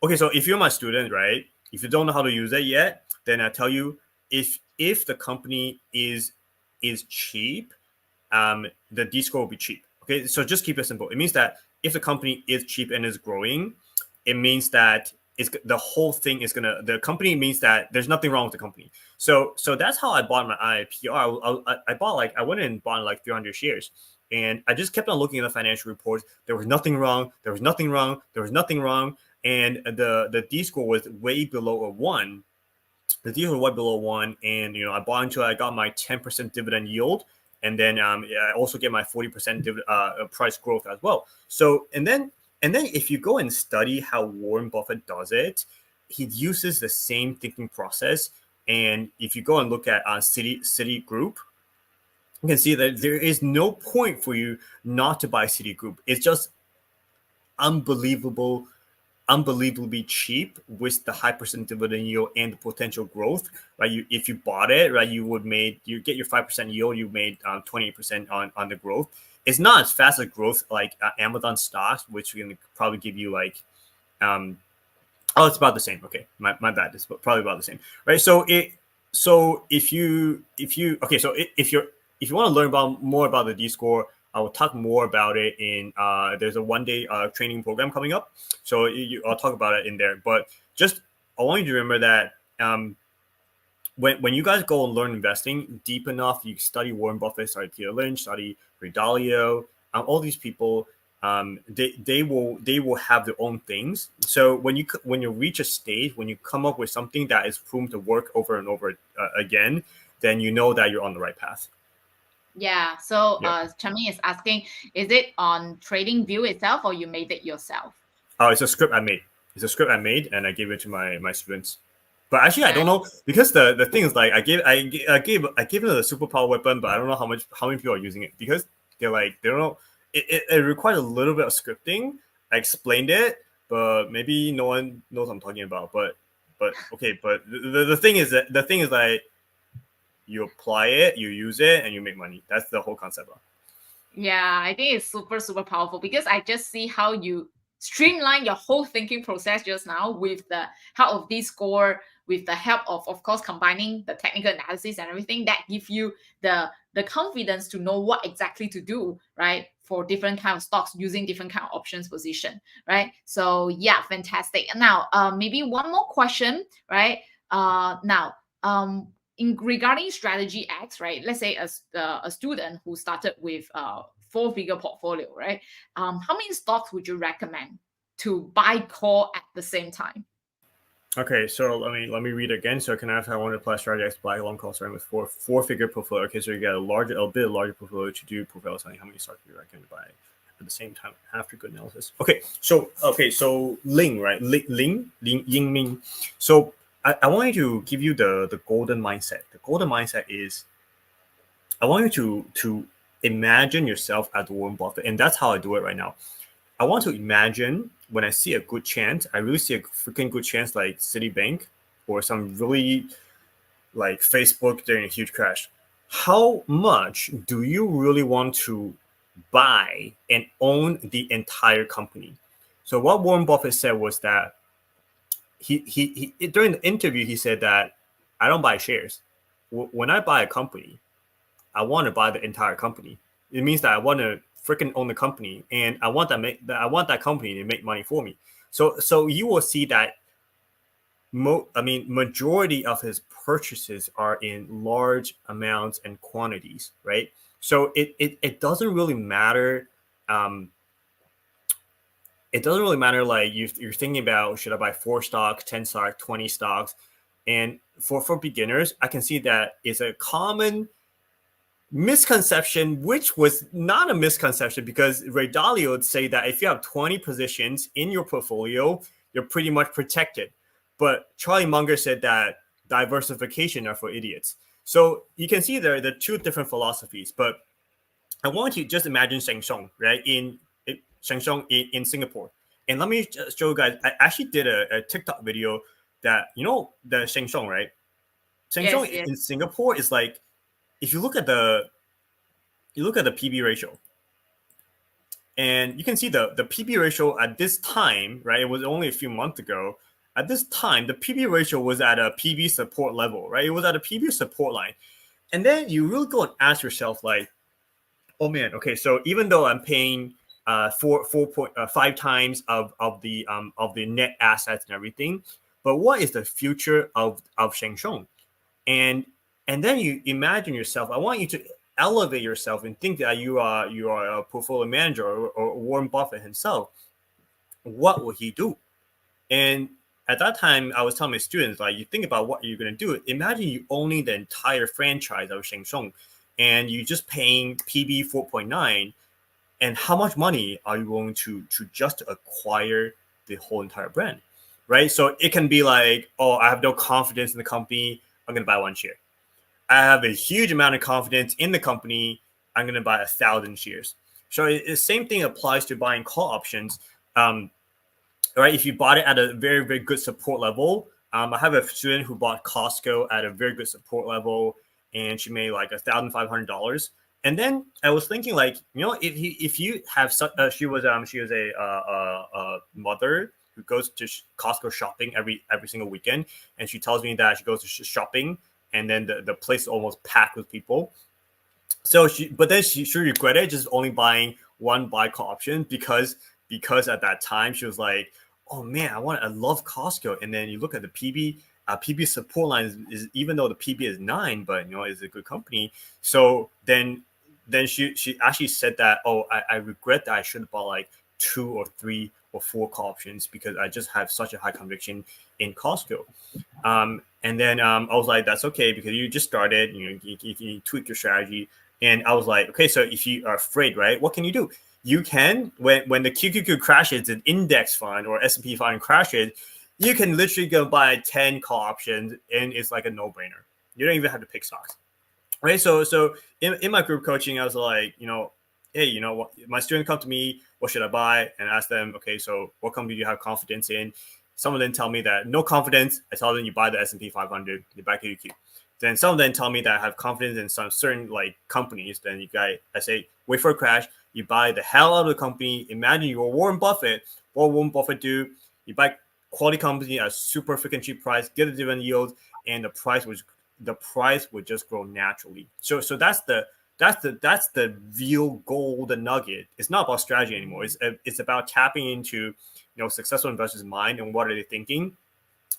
okay, so if you're my student, right? If you don't know how to use it yet, then I tell you, if the company is cheap, the D score will be cheap. Okay, so just keep it simple. It means that if the company is cheap and is growing, it means that the whole thing is the company means that there's nothing wrong with the company. So that's how I bought my IIPR. I went and bought like 300 shares, and I just kept on looking at the financial reports. There was nothing wrong. There was nothing wrong. There was nothing wrong. And the D score was way below a 1. The D score was way below 1, and I bought into it. I got my 10% dividend yield, and then I also get my 40% price growth as well. So and then And then if you go and study how Warren Buffett does it, he uses the same thinking process. And if you go and look at Citigroup, you can see that there is no point for you not to buy Citigroup. It's just unbelievably cheap with the high percent dividend yield and the potential growth. Right, if you bought it, right, you get your 5% yield. You made 28% on the growth. It's not as fast as growth like Amazon stocks, which can probably give you like it's about the same. Okay, my bad. It's probably about the same, right? So if you if you want to learn more about the D score, I will talk more about it in there's a 1-day training program coming up. So I'll talk about it in there. But just I want you to remember that when you guys go and learn investing deep enough, you study Warren Buffett, study Peter Lynch, study Ray Dalio, all these people. They will have their own things. So when you reach a stage, when you come up with something that is proven to work over and over again, then you know that you're on the right path. Yeah. So Yep. Chami is asking, is it on TradingView itself or you made it yourself? Oh, it's a script I made. It's a script I made, and I gave it to my students. But actually, I don't Nice. know, because the thing is, like, I gave them a superpower weapon, but I don't know how many people are using it, because they don't know. It requires a little bit of scripting. I explained it, but maybe no one knows what I'm talking about. But okay. But the thing is like, you apply it, you use it, and you make money. That's the whole concept. Yeah, I think it's super, super powerful because I just see how you streamline your whole thinking process just now with the help of this score, with the help of course, combining the technical analysis and everything that give you the confidence to know what exactly to do, right? For different kind of stocks using different kind of options position, right? So yeah, fantastic. Now, maybe one more question, right? Now, in regarding strategy X, right? Let's say a student who started with a 4-figure portfolio, right? How many stocks would you recommend to buy call at the same time? Okay, so let me read again. So can I have one apply strategy X buy long call starting with four-figure portfolio? Okay, so you get a bit larger portfolio to do portfolio selling. How many stocks do you recommend buy at the same time after good analysis? Okay, so Ling, right? Ling Ying Ming. So I want you to give you the golden mindset. The golden mindset is, I want you to imagine yourself as Warren Buffett, and that's how I do it right now. I want to imagine when I see a good chance, I really see a freaking good chance, like Citibank or some really, like Facebook during a huge crash. How much do you really want to buy and own the entire company? So what Warren Buffett said was that he during the interview he said that I don't buy shares. When I buy a company, I want to buy the entire company. It means that I want to freaking own the company, and I want that company to make money for me. So you will see that majority of his purchases are in large amounts and quantities, right? So it doesn't really matter. It doesn't really matter, like, you're thinking about, should I buy 4 stocks, 10 stocks, 20 stocks, and for beginners, I can see that it's a common misconception, which was not a misconception, because Ray Dalio would say that if you have 20 positions in your portfolio, you're pretty much protected. But Charlie Munger said that diversification are for idiots. So you can see there are the two different philosophies. But I want you to just imagine Sheng Siong, right? Sheng Siong in Singapore. And let me just show you guys. I actually did a TikTok video that, the Sheng Siong, right? Sheng Siong Yes, yes. in Singapore is like, if you look at the PB ratio, and you can see the PB ratio at this time, right? It was only a few months ago. At this time, the PB ratio was at a PB support level, right? It was at a PB support line. And then you really go and ask yourself, like, oh man, okay, so even though I'm paying 4.5 times of the net assets and everything, but what is the future of Sheng Siong? And then you imagine yourself. I want you to elevate yourself and think that you are a portfolio manager, or Warren Buffett himself. What will he do? And at that time, I was telling my students, like, you think about what you're going to do. Imagine you owning the entire franchise of Sheng Siong, and you just paying PB 4.9. and how much money are you willing to just acquire the whole entire brand, right? So it can be like, oh, I have no confidence in the company, I'm going to buy 1 share. I have a huge amount of confidence in the company, I'm going to buy 1,000 shares. So the same thing applies to buying call options. Right, if you bought it at a very, very good support level, I have a student who bought Costco at a very good support level, and she made like $1,500. And then I was thinking, like, if you have such, she was a mother who goes to Costco shopping every single weekend, and she tells me that she goes to shopping, and then the place is almost packed with people. So but then she regretted just only buying one buy call option because at that time she was like, oh man, I love Costco. And then you look at the PB support line is even though the PB is 9, but it's a good company. So then she actually said that, oh, I regret that I should have bought like 2 or 3 or 4 call options because I just have such a high conviction in Costco. And then I was like, that's okay because you just started, you tweak your strategy. And I was like, okay, so if you are afraid, right, what can you do? You can, when the QQQ crashes, an index fund or S&P fund crashes, you can literally go buy 10 call options and it's like a no-brainer. You don't even have to pick stocks. Right. So in my group coaching, I was like, hey, what, my student come to me, what should I buy? And I ask them, okay, so what company do you have confidence in? Some of them tell me that no confidence. I tell them you buy the S&P 500, you buy QQQ. Then some of them tell me that I have confidence in some certain like companies. Then I say, wait for a crash. You buy the hell out of the company. Imagine you're Warren Buffett. What Warren Buffett do? You buy quality company at a super freaking cheap price, get a dividend yield, and the price would just grow naturally. So that's the real golden nugget. It's not about strategy anymore. It's about tapping into successful investors' mind and what are they thinking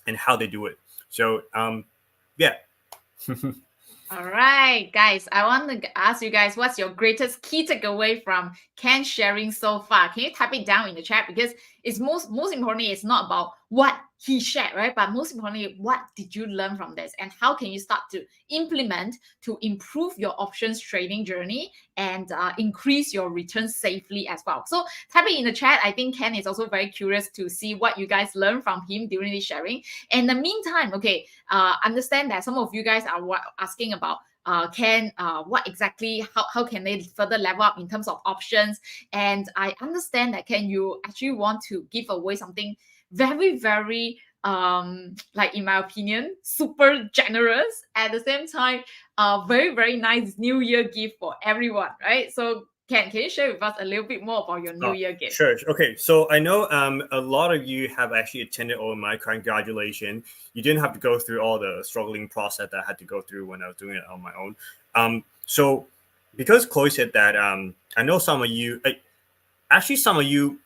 and how they do it. So yeah. All right, guys, I want to ask you guys, what's your greatest key takeaway from Ken sharing so far? Can you type it down in the chat? Because it's most importantly, it's not about what he shared, right? But most importantly, what did you learn from this? And how can you start to implement to improve your options trading journey and increase your returns safely as well? So type it in the chat. I think Ken is also very curious to see what you guys learned from him during this sharing. In the meantime, okay, understand that some of you guys are asking about what exactly, how can they further level up in terms of options. And I understand that Ken, you actually want to give away something very, very like in my opinion, super generous, at the same time very, very nice New Year gift for everyone, right? So can you share with us a little bit more about your New Year gift? Sure. Okay. So I know a lot of you have actually attended OMI. Congratulations. You didn't have to go through all the struggling process that I had to go through when I was doing it on my own. So because Chloe said that, I know some of you, actually some of you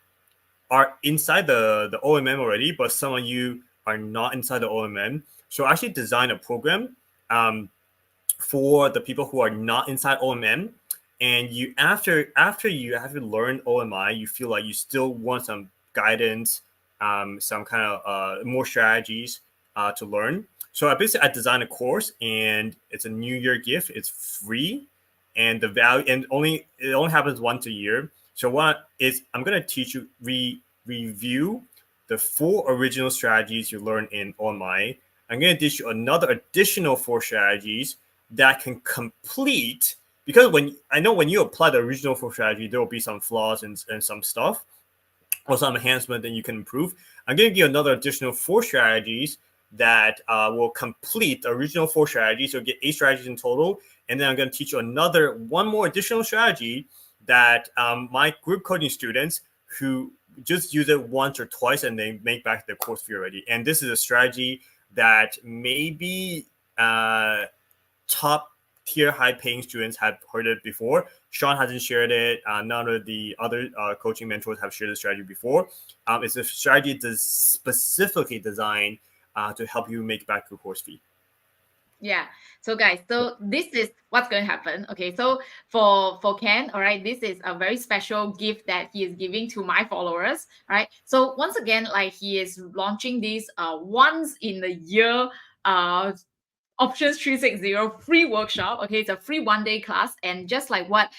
are inside the OMM already, but some of you are not inside the OMM. So I actually designed a program for the people who are not inside OMM. And you after you have learned OMI, you feel like you still want some guidance, some kind of more strategies to learn. So I designed a course, and it's a New Year gift. It's free, and the value it only happens once a year. So what is I'm gonna teach you review the 4 original strategies you learned in OMI. I'm gonna teach you another additional 4 strategies that can complete, because when you apply the original 4 strategy, there will be some flaws and some stuff or some enhancement that you can improve. I'm going to give you another additional 4 strategies that will complete the original 4 strategies. So get 8 strategies in total. And then I'm going to teach you one more additional strategy that my group coaching students who just use it once or twice and they make back their course fee already. And this is a strategy that maybe top tier high paying students have heard it before. Sean hasn't shared it. None of the other coaching mentors have shared the strategy before. It's a strategy that's specifically designed to help you make back your course fee. Yeah. So guys, so this is what's going to happen. Okay. So for Ken, all right, this is a very special gift that he is giving to my followers. All right. So once again, like he is launching this once in a year Options 360 free workshop. Okay, it's a free one-day class, and just like what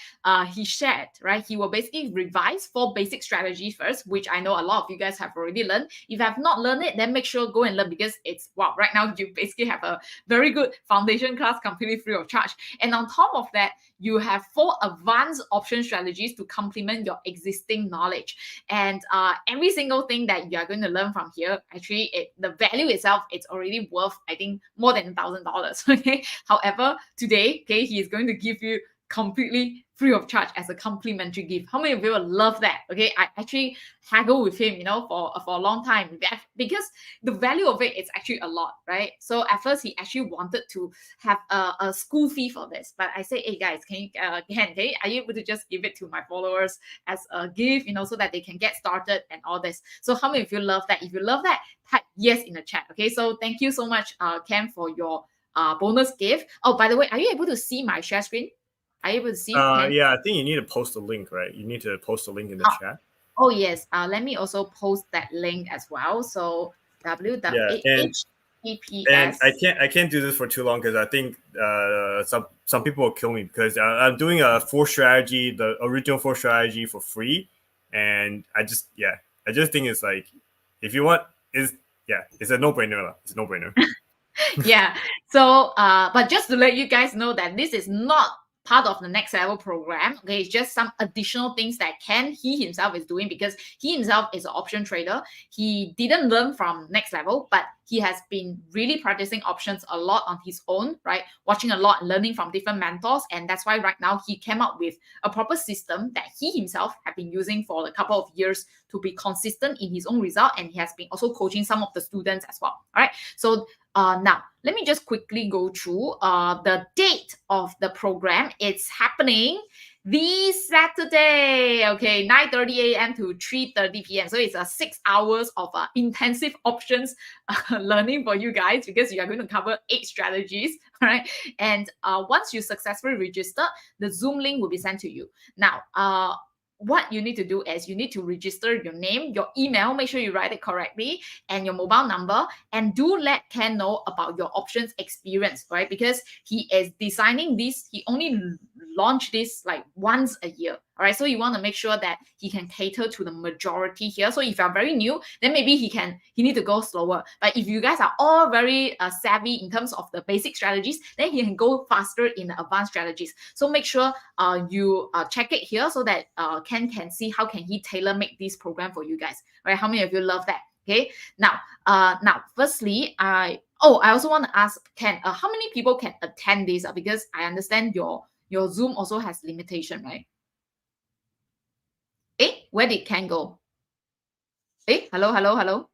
he shared, right, he will basically revise 4 basic strategies first, which I know a lot of you guys have already learned. If you have not learned it, then make sure go and learn, because it's wow, right now you basically have a very good foundation class completely free of charge. And on top of that, you have 4 advanced option strategies to complement your existing knowledge. And every single thing that you are going to learn from here, actually, the value itself, it's already worth, I think, more than $1,000. Okay. However, today, okay, he is going to give you completely free of charge as a complimentary gift. How many of you will love that? Okay, I actually haggle with him, for a long time, because the value of it is actually a lot, right? So at first he actually wanted to have a school fee for this, but I say, hey guys, can you are you able to just give it to my followers as a gift, so that they can get started and all this. So how many of you love that? If you love that, type yes in the chat. Okay, so thank you so much, Cam, for your bonus gift. Oh, by the way, are you able to see my share screen? Are you able to see? Yeah, I think you need to post a link, right? You need to post a link in the chat. Oh yes. Let me also post that link as well. So And HTTPS. I can't do this for too long, because I think some people will kill me, because I'm doing a 4 strategy, the original 4 strategy, for free, and I just think it's like, if you want, it's a no-brainer. It's a no-brainer. Yeah. So but just to let you guys know that this is not part of the next level program. Okay, it's just some additional things that he himself is doing, because he himself is an option trader. He didn't learn from next level, but he has been really practicing options a lot on his own, right? Watching a lot and learning from different mentors. And that's why right now he came up with a proper system that he himself have been using for a couple of years to be consistent in his own result. And he has been also coaching some of the students as well. All right. So now, let me just quickly go through the date of the program. It's happening this Saturday, okay, 9:30 a.m. to 3:30 p.m. So it's 6 hours of intensive options learning for you guys, because you are going to cover 8 strategies, all right? And once you successfully register, the Zoom link will be sent to you. Now, what you need to do is you need to register your name, your email, make sure you write it correctly, and your mobile number, and do let Ken know about your options experience, right? Because he is designing this, he only launched this like once a year. All right, so you want to make sure that he can cater to the majority here. So if you're very new, then maybe he need to go slower. But if you guys are all very savvy in terms of the basic strategies, then he can go faster in the advanced strategies. So make sure you check it here, so that Ken can see how can he tailor make this program for you guys. Right? How many of you love that? Okay. Now, firstly, I also want to ask Ken, how many people can attend this? Because I understand your Zoom also has limitation, right? Where did Ken go? Hello.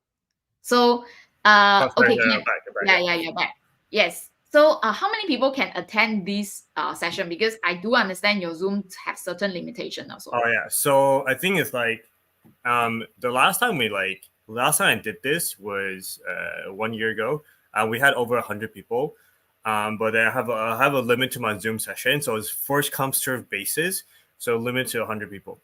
So, okay, Ken. Yeah, you're back. Yes. So, how many people can attend this session? Because I do understand your Zoom have certain limitation also. Oh yeah. So I think it's like, the last time I did this was 1 year ago. We had over 100 people. But I have a limit to my Zoom session, so it's first come serve basis. So limit to 100 people.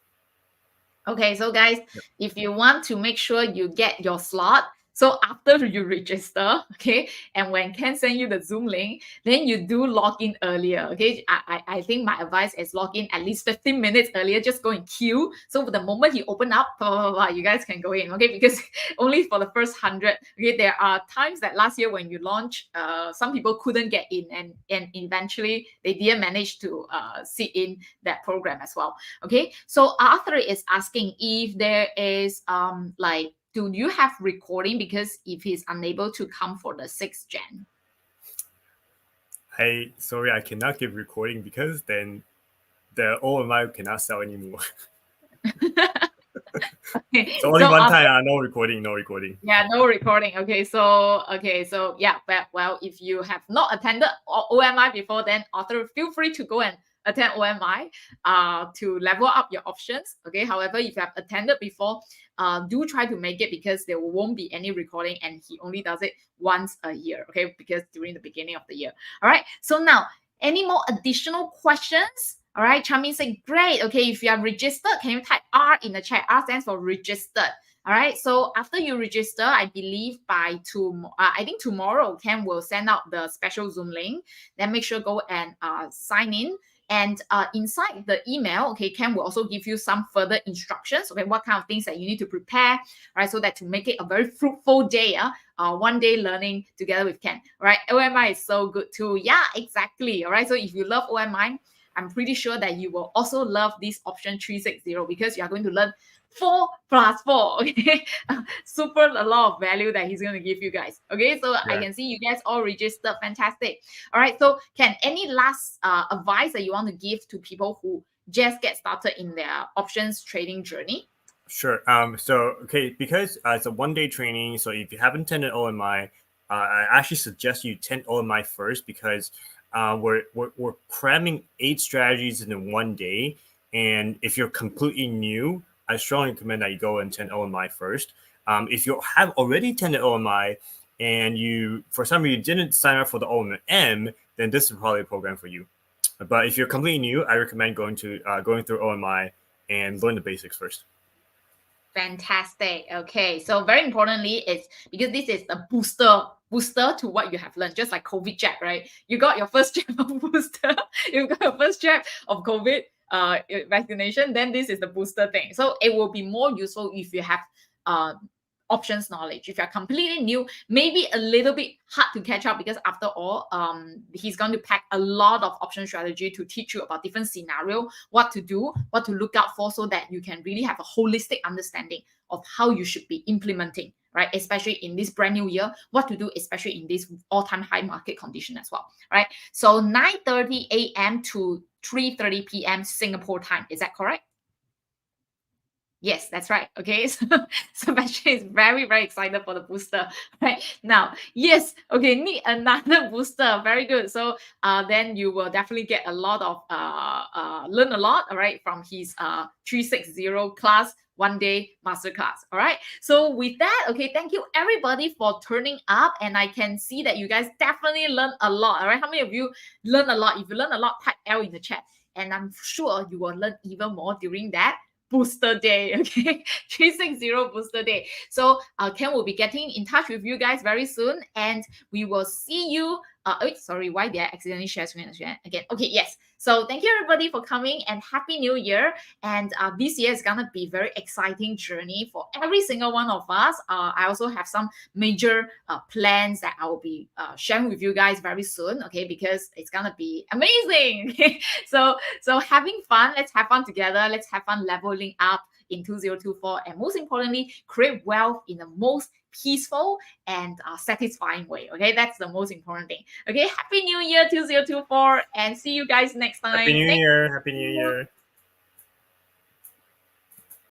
Okay, so guys, if you want to make sure you get your slot, so after you register, okay, and when Ken send you the Zoom link, then you do log in earlier, okay? I think my advice is log in at least 15 minutes earlier, just go in queue. So the moment he open up, you guys can go in, okay? Because only for the first 100, okay? There are times that last year when you launch, some people couldn't get in, and eventually they didn't manage to sit in that program as well, okay? So Arthur is asking if there is do you have recording, because if he's unable to come for the 6th gen? Hey, sorry, I cannot give recording, because then the OMI cannot sell anymore. Okay. So only one time, no recording. Yeah, no recording. Okay, so yeah, well, if you have not attended OMI before, then Arthur, feel free to go and attend OMI to level up your options. Okay, however, if you have attended before, do try to make it, because there won't be any recording, and he only does it once a year. Okay, because during the beginning of the year. All right, so now, any more additional questions? All right, Chamin said, great. Okay, if you are registered, can you type R in the chat? R stands for registered. All right. So after you register, I believe by I think tomorrow, Ken will send out the special Zoom link. Then make sure go and sign in. And inside the email, okay, Ken will also give you some further instructions. Okay, what kind of things that you need to prepare, right? So that to make it a very fruitful day, one day learning together with Ken. All right, OMI is so good too. Yeah, exactly. All right. So if you love OMI, I'm pretty sure that you will also love this option 360 because you are going to learn 4+4. Okay, super a lot of value that he's going to give you guys. Okay, so I can see you guys all registered. Fantastic. All right, so Ken, any last advice that you want to give to people who just get started in their options trading journey? Sure. So, okay, because it's a one-day training, so if you haven't attended OMI, I actually suggest you attend OMI first because we're cramming 8 strategies in one day. And if you're completely new, I strongly recommend that you go and attend OMI first. If you have already attended OMI and you, for some reason, didn't sign up for the OMM, then this is probably a program for you. But if you're completely new, I recommend going through OMI and learn the basics first. Fantastic. Okay, so very importantly, it's because this is the booster to what you have learned, just like COVID jab, right? You got your first jab of booster, you got your first jab of COVID vaccination, then this is the booster thing. So it will be more useful if you have options knowledge. If you're completely new, maybe a little bit hard to catch up because after all, he's going to pack a lot of option strategy to teach you about different scenario, what to do, what to look out for, so that you can really have a holistic understanding of how you should be implementing, right? Especially in this brand new year, what to do, especially in this all-time high market condition as well, right? So 9:30 a.m. to 3:30 p.m. Singapore time. Is that correct? Yes, that's right. Okay, so Sebastian is very, very excited for the booster right now. Yes, okay, need another booster. Very good. So then you will definitely get a lot of learn a lot, all right, from his 360 class one day masterclass. All right. So with that, okay, thank you everybody for turning up, and I can see that you guys definitely learn a lot. All right, how many of you learn a lot? If you learn a lot, type L in the chat, and I'm sure you will learn even more during that booster day. Okay, 360 booster day. So Ken will be getting in touch with you guys very soon, and we will see you. Sorry, why did I accidentally share screen again? Okay, yes. So thank you everybody for coming, and happy new year. And this year is gonna be very exciting journey for every single one of us. I also have some major plans that I will be sharing with you guys very soon. Okay, because it's gonna be amazing. So having fun. Let's have fun together. Let's have fun leveling up in 2024, and most importantly, create wealth in the most peaceful and satisfying way. Okay, that's the most important thing. Okay, happy new year 2024, and see you guys next time. Happy New Year. Happy New Year.